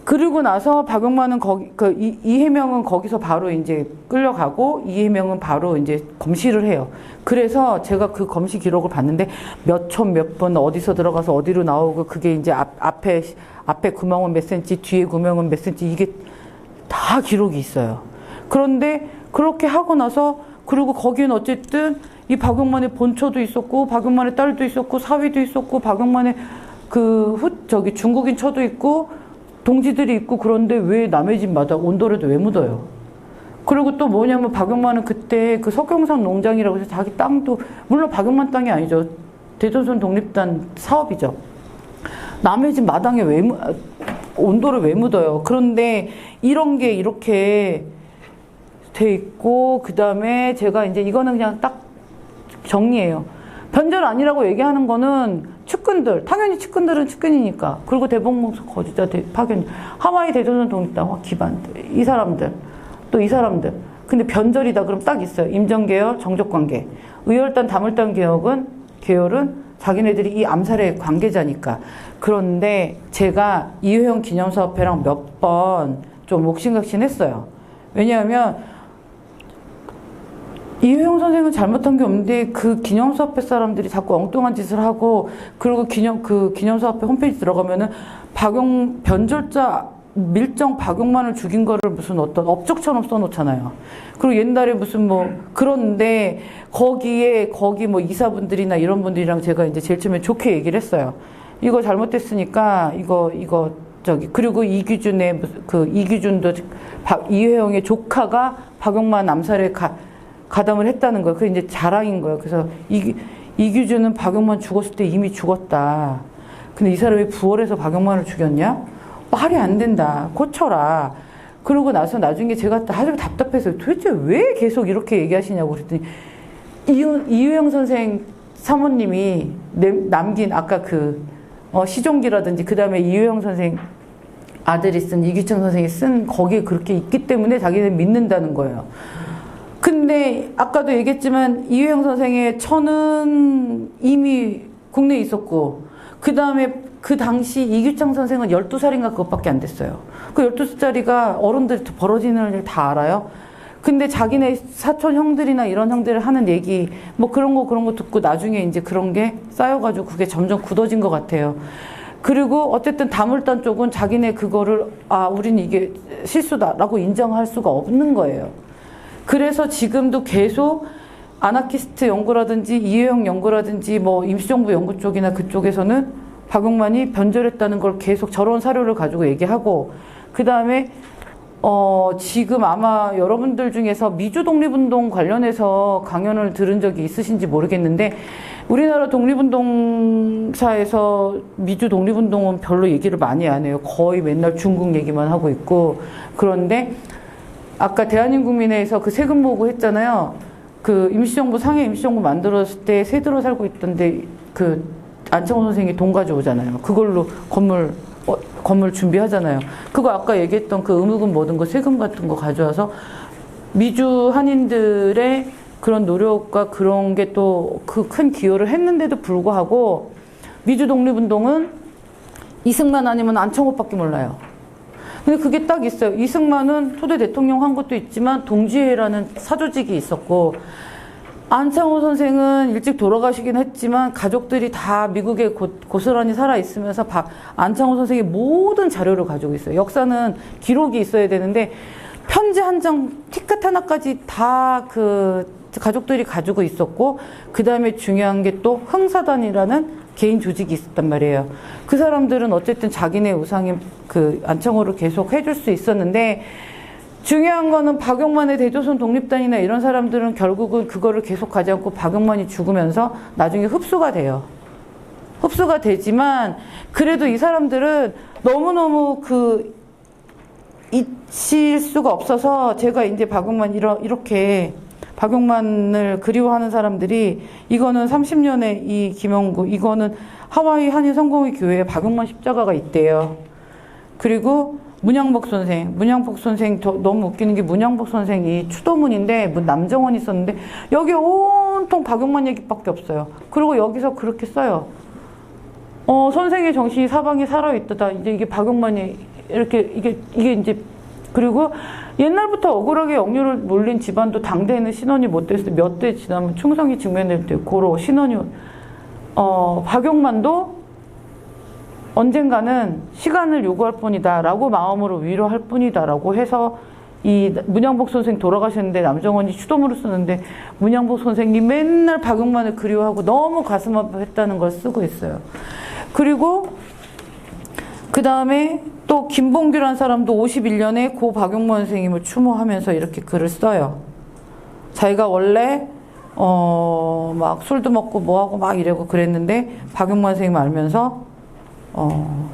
그리고 나서 박용만은 이해명은 거기서 바로 이제 끌려가고 이해명은 바로 이제 검시를 해요. 그래서 제가 그 검시 기록을 봤는데 몇 초 몇 분 어디서 들어가서 어디로 나오고 그게 이제 앞에 구멍은 몇 센치, 뒤에 구멍은 몇 센치, 이게 다 기록이 있어요. 그런데 그렇게 하고 나서, 그리고 거기는 어쨌든 이 박용만의 본처도 있었고 박용만의 딸도 있었고 사위도 있었고 박용만의 중국인 처도 있고 동지들이 있고, 그런데 왜 남의 집마다 온돌에도 왜 묻어요? 그리고 또 뭐냐면 박용만은 그때 석영산 농장이라고 해서 자기 땅도, 물론 박용만 땅이 아니죠. 대조선 독립단 사업이죠. 남의 집 마당에 온돌을 왜 묻어요? 그런데 이런 게 이렇게 돼 있고, 그 다음에 제가 이제 이거는 그냥 딱 정리해요. 변절 아니라고 얘기하는 거는 측근들, 당연히 측근들은 측근이니까. 그리고 대북목소 거주자 파견, 하와이 대조선 독립당 기반들, 이 사람들, 또 이 사람들. 근데 변절이다 그럼 딱 있어요. 임정계열, 정족관계. 의열단, 다물단 계열은 자기네들이 이 암살의 관계자니까. 그런데 제가 이회영 기념사업회랑 몇 번 좀 옥신각신했어요. 왜냐하면 이회영 선생은 잘못한 게 없는데 기념사업회 사람들이 자꾸 엉뚱한 짓을 하고, 그리고 기념사업회 홈페이지 들어가면은 변절자 밀정 박용만을 죽인 거를 무슨 어떤 업적처럼 써놓잖아요. 그리고 옛날에 무슨 그런데 거기 이사분들이나 이런 분들이랑 제가 이제 제일 처음에 좋게 얘기를 했어요. 이거 잘못됐으니까 그리고 이규준도 이회영의 조카가 박용만 암살에 가담을 했다는 거예요. 그게 이제 자랑인 거예요. 그래서 이규준은 박용만 죽었을 때 이미 죽었다. 근데 이 사람이 부활해서 박용만을 죽였냐? 말이 안 된다. 고쳐라. 그러고 나서 나중에 제가 아주 답답해서 도대체 왜 계속 이렇게 얘기하시냐고 그랬더니 이회영 선생 사모님이 남긴 아까 시종기라든지 그 다음에 이회영 선생 아들이 쓴 이규창 선생이 쓴 거기에 그렇게 있기 때문에 자기는 믿는다는 거예요. 근데 아까도 얘기했지만 이회영 선생의 천은 이미 국내에 있었고 그 다음에 그 당시 이규창 선생은 12살인가 그것밖에 안 됐어요. 그 12살짜리가 어른들 벌어지는 일 다 알아요. 근데 자기네 사촌 형들이나 이런 형들을 하는 얘기 뭐 그런 거 듣고 나중에 이제 그런 게 쌓여가지고 그게 점점 굳어진 것 같아요. 그리고 어쨌든 다물단 쪽은 자기네 그거를 우린 이게 실수다라고 인정할 수가 없는 거예요. 그래서 지금도 계속 아나키스트 연구라든지 이회영 연구라든지 뭐 임시정부 연구 쪽이나 그쪽에서는 박용만이 변절했다는 걸 계속 저런 사료를 가지고 얘기하고 그 다음에 지금 아마 여러분들 중에서 미주 독립운동 관련해서 강연을 들은 적이 있으신지 모르겠는데 우리나라 독립운동사에서 미주 독립운동은 별로 얘기를 많이 안 해요. 거의 맨날 중국 얘기만 하고 있고 그런데 아까 대한민국민회에서 그 세금 모으고 했잖아요. 그 임시정부 상해 임시정부 만들었을 때 세들어 살고 있던데 그 안창호 선생이 돈 가져오잖아요. 그걸로 건물 준비하잖아요. 그거 아까 얘기했던 그 의무금 모든 거 세금 같은 거 가져와서 미주 한인들의 그런 노력과 그런 게 또 그 큰 기여를 했는데도 불구하고 미주 독립운동은 이승만 아니면 안창호밖에 몰라요. 근데 그게 딱 있어요. 이승만은 초대 대통령 한 것도 있지만 동지회라는 사조직이 있었고 안창호 선생은 일찍 돌아가시긴 했지만 가족들이 다 미국에 고스란히 살아있으면서 안창호 선생의 모든 자료를 가지고 있어요. 역사는 기록이 있어야 되는데 편지 한 장, 티켓 하나까지 다 그 가족들이 가지고 있었고 그 다음에 중요한 게 또 흥사단이라는 개인 조직이 있었단 말이에요. 그 사람들은 어쨌든 자기네 우상인 그 안창호를 계속 해줄 수 있었는데 중요한 거는 박용만의 대조선 독립단이나 이런 사람들은 결국은 그거를 계속 가지 않고 박용만이 죽으면서 나중에 흡수가 돼요. 흡수가 되지만 그래도 이 사람들은 너무너무 잊힐 수가 없어서 제가 이제 박용만 이렇게 박용만을 그리워하는 사람들이 이거는 30년의 이 김영구 이거는 하와이 한인 성공회 교회에 박용만 십자가가 있대요. 그리고 문양복 선생 너무 웃기는 게 문양복 선생이 추도문인데 남정원이 있었는데 여기 온통 박용만 얘기밖에 없어요. 그리고 여기서 그렇게 써요. 선생의 정신이 사방에 살아있다. 이제 이게 박용만이 이렇게 이게 이제 그리고 옛날부터 억울하게 억류를 몰린 집안도 당대에는 신원이 못 됐을 때 몇 대 지나면 충성이 증명될 때 고로 신원이 박용만도 언젠가는 시간을 요구할 뿐이다 라고 마음으로 위로할 뿐이다 라고 해서 이 문양복 선생 돌아가셨는데 남정원이 추도문을 쓰는데 문양복 선생이 맨날 박용만을 그리워하고 너무 가슴 아파했다는 걸 쓰고 있어요. 그리고 그 다음에 또 김봉규라는 사람도 51년에 고 박용만 선생님을 추모하면서 이렇게 글을 써요. 자기가 원래 막 술도 먹고 뭐하고 막 이러고 그랬는데 박용만 선생님 알면서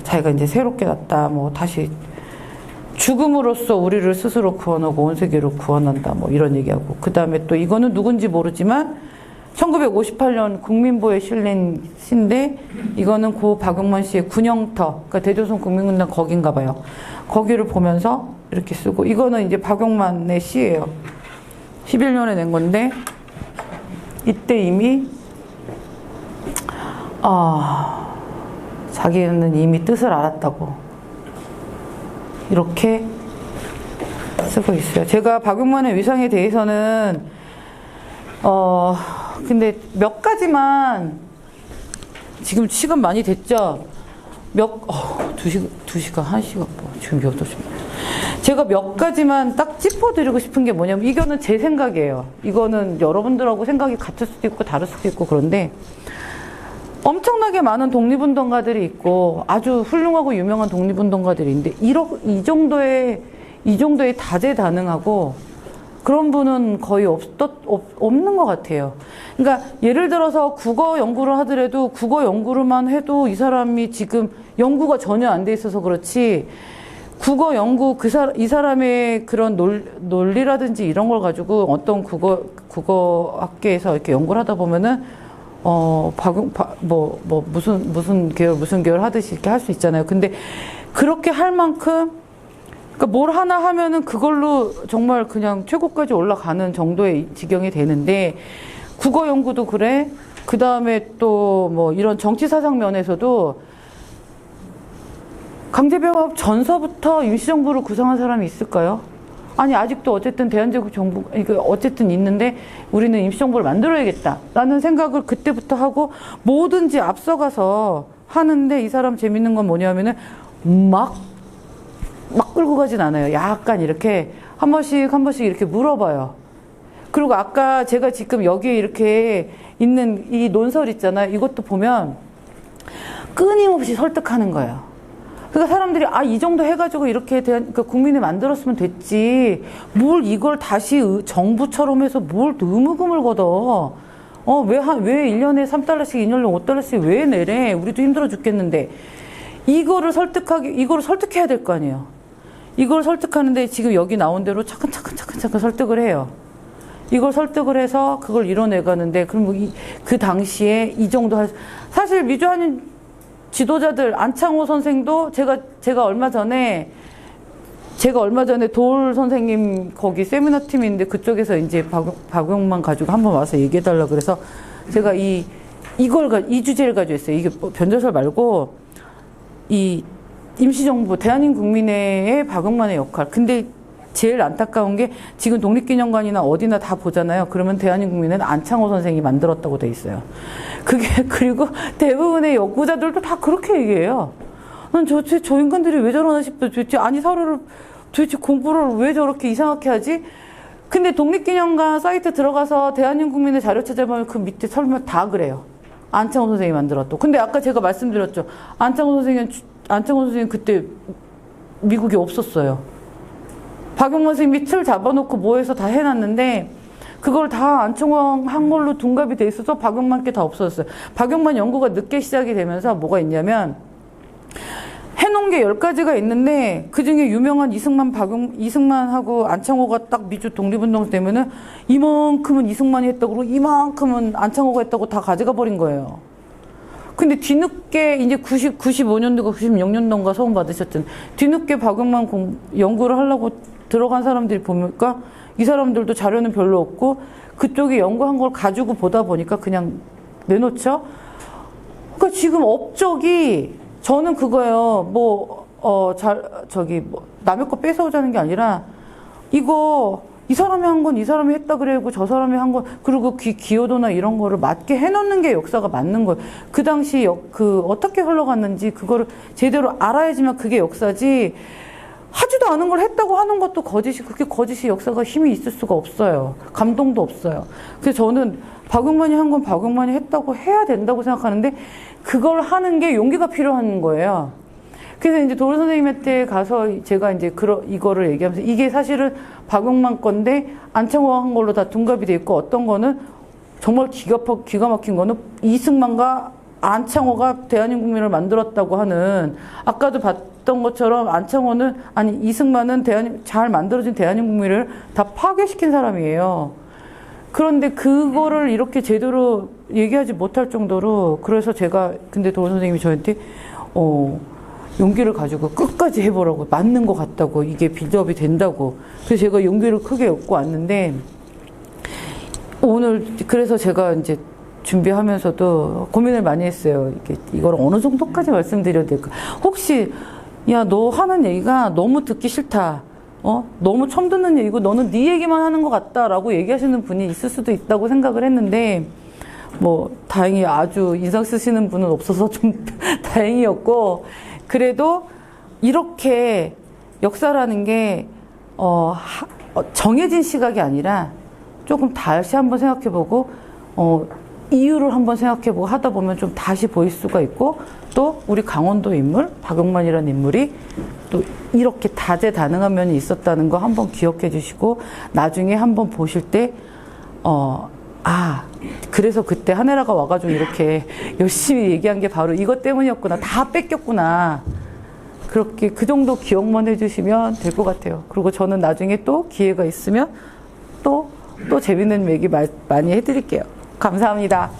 자기가 이제 새롭게 났다. 뭐 다시 죽음으로써 우리를 스스로 구원하고 온 세계로 구원한다. 뭐 이런 얘기하고 그 다음에 또 이거는 누군지 모르지만 1958년 국민보에 실린 시인데 이거는 고 박용만 씨의 군영터 그러니까 대조선 국민군단 거긴가 봐요. 거기를 보면서 이렇게 쓰고 이거는 이제 박용만의 시예요. 11년에 낸 건데 이때 이미 자기는 이미 뜻을 알았다고 이렇게 쓰고 있어요. 제가 박용만의 위상에 대해서는 근데 몇 가지만 지금 시간 많이 됐죠? 2시간, 1시간 뭐 지금 몇 시간 제가 몇 가지만 딱 짚어드리고 싶은 게 뭐냐면 이거는 제 생각이에요. 이거는 여러분들하고 생각이 같을 수도 있고 다를 수도 있고 그런데 엄청나게 많은 독립운동가들이 있고 아주 훌륭하고 유명한 독립운동가들이 있는데 이 정도의 다재다능하고 그런 분은 거의 없는 것 같아요. 그러니까 예를 들어서 국어 연구를 하더라도 국어 연구로만 해도 이 사람이 지금 연구가 전혀 안 돼 있어서 그렇지 국어 연구 이 사람의 그런 논리라든지 이런 걸 가지고 어떤 국어 학계에서 이렇게 연구를 하다 보면은 무슨 계열 하듯이 이렇게 할 수 있잖아요. 근데 그렇게 할 만큼, 그러니까 뭘 하나 하면은 그걸로 정말 그냥 최고까지 올라가는 정도의 지경이 되는데, 국어 연구도 그래. 그 다음에 또 뭐 이런 정치 사상 면에서도 강제병합 전서부터 임시정부를 구성한 사람이 있을까요? 아니, 아직도 어쨌든 대한제국 정부, 어쨌든 있는데 우리는 임시정부를 만들어야겠다 라는 생각을 그때부터 하고 뭐든지 앞서가서 하는데, 이 사람 재밌는 건 뭐냐면은 막 끌고 가진 않아요. 약간 이렇게 한 번씩 이렇게 물어봐요. 그리고 아까 제가 지금 여기에 이렇게 있는 이 논설 있잖아요. 이것도 보면 끊임없이 설득하는 거예요. 그러니까 사람들이 이 정도 해가지고 이렇게 그러니까 국민을 만들었으면 됐지. 뭘 이걸 다시 정부처럼 해서 뭘 의무금을 걷어. 왜 1년에 3달러씩, 2년에 5달러씩 왜 내래? 우리도 힘들어 죽겠는데. 이거를 설득해야 될 거 아니에요. 이걸 설득하는데 지금 여기 나온 대로 차근차근 설득을 해요. 이걸 설득을 해서 그걸 이뤄내가는데, 그럼 그 당시에 이 정도 사실 미주한인 지도자들, 안창호 선생도 제가 얼마 전에 돌 선생님 거기 세미나 팀이 있는데 그쪽에서 이제 박용만 가지고 한번 와서 얘기해달라 그래서 제가 이 주제를 가지고 했어요. 이게 변절설 말고 이 임시정부, 대한민국민회의 박용만의 역할. 근데 제일 안타까운 게 지금 독립기념관이나 어디나 다 보잖아요. 그러면 대한민국민회는 안창호 선생이 만들었다고 돼 있어요. 그리고 대부분의 연구자들도 다 그렇게 얘기해요. 난 도대체 저 인간들이 왜 저러나 싶어. 도대체 공부를 왜 저렇게 이상하게 하지? 근데 독립기념관 사이트 들어가서 대한민국민회 자료 찾아보면 그 밑에 설명 다 그래요. 안창호 선생이 만들었다고. 근데 아까 제가 말씀드렸죠. 안창호 선생은 그때 미국에 없었어요. 박용만 선생님이 틀 잡아놓고 뭐해서 다 해놨는데 그걸 다 안창호 한 걸로 둔갑이 돼 있어서 박용만께 다 없어졌어요. 박용만 연구가 늦게 시작이 되면서 뭐가 있냐면 해놓은 게 10가지가 있는데 그중에 유명한 이승만하고 안창호가 딱 미주 독립운동 되면은 이만큼은 이승만이 했다고 그러고 이만큼은 안창호가 했다고 다 가져가 버린 거예요. 근데 뒤늦게 이제 95년도가 96년도인가 소원 받으셨잖아요. 뒤늦게 박용만 연구를 하려고 들어간 사람들이 보니까 이 사람들도 자료는 별로 없고 그쪽이 연구한 걸 가지고 보다 보니까 그냥 내놓죠. 그러니까 지금 업적이 저는 그거예요. 남의 거 뺏어오자는 게 아니라 이 사람이 한 건 이 사람이 했다 그래고 저 사람이 한 건 그리고 기여도나 이런 거를 맞게 해놓는 게 역사가 맞는 거예요. 그 당시 어떻게 흘러갔는지 그거를 제대로 알아야지만 그게 역사지. 하지도 않은 걸 했다고 하는 것도 그게 거짓이 역사가 힘이 있을 수가 없어요. 감동도 없어요. 그래서 저는 박용만이 한 건 박용만이 했다고 해야 된다고 생각하는데 그걸 하는 게 용기가 필요한 거예요. 그래서 이제 도로 선생님한테 가서 제가 이제 이거를 얘기하면서 이게 사실은 박용만 건데 안창호가 한 걸로 다 둔갑이 돼 있고 어떤 거는 정말 기가 막힌 거는 이승만과 안창호가 대한민국민을 만들었다고 하는 아까도 봤던 것처럼 이승만은 잘 만들어진 대한민국민을 다 파괴시킨 사람이에요. 그런데 그거를 이렇게 제대로 얘기하지 못할 정도로 그래서 근데 도로 선생님이 저한테 용기를 가지고 끝까지 해보라고 맞는 것 같다고 이게 빌드업이 된다고 그래서 제가 용기를 크게 얻고 왔는데 오늘 그래서 제가 이제 준비하면서도 고민을 많이 했어요. 이걸 어느 정도까지 말씀드려야 될까? 혹시 야, 너 하는 얘기가 너무 듣기 싫다. 너무 처음 듣는 얘기고 너는 네 얘기만 하는 것 같다라고 얘기하시는 분이 있을 수도 있다고 생각을 했는데 다행히 아주 인상 쓰시는 분은 없어서 좀 다행이었고 그래도 이렇게 역사라는 게 정해진 시각이 아니라 조금 다시 한번 생각해보고 이유를 한번 생각해보고 하다 보면 좀 다시 보일 수가 있고 또 우리 강원도 인물 박용만이라는 인물이 또 이렇게 다재다능한 면이 있었다는 거 한번 기억해 주시고 나중에 한번 보실 때 그래서 그때 한혜라가 와가지고 이렇게 열심히 얘기한 게 바로 이것 때문이었구나. 다 뺏겼구나. 그렇게 그 정도 기억만 해주시면 될 것 같아요. 그리고 저는 나중에 또 기회가 있으면 또 재밌는 얘기 많이 해드릴게요. 감사합니다.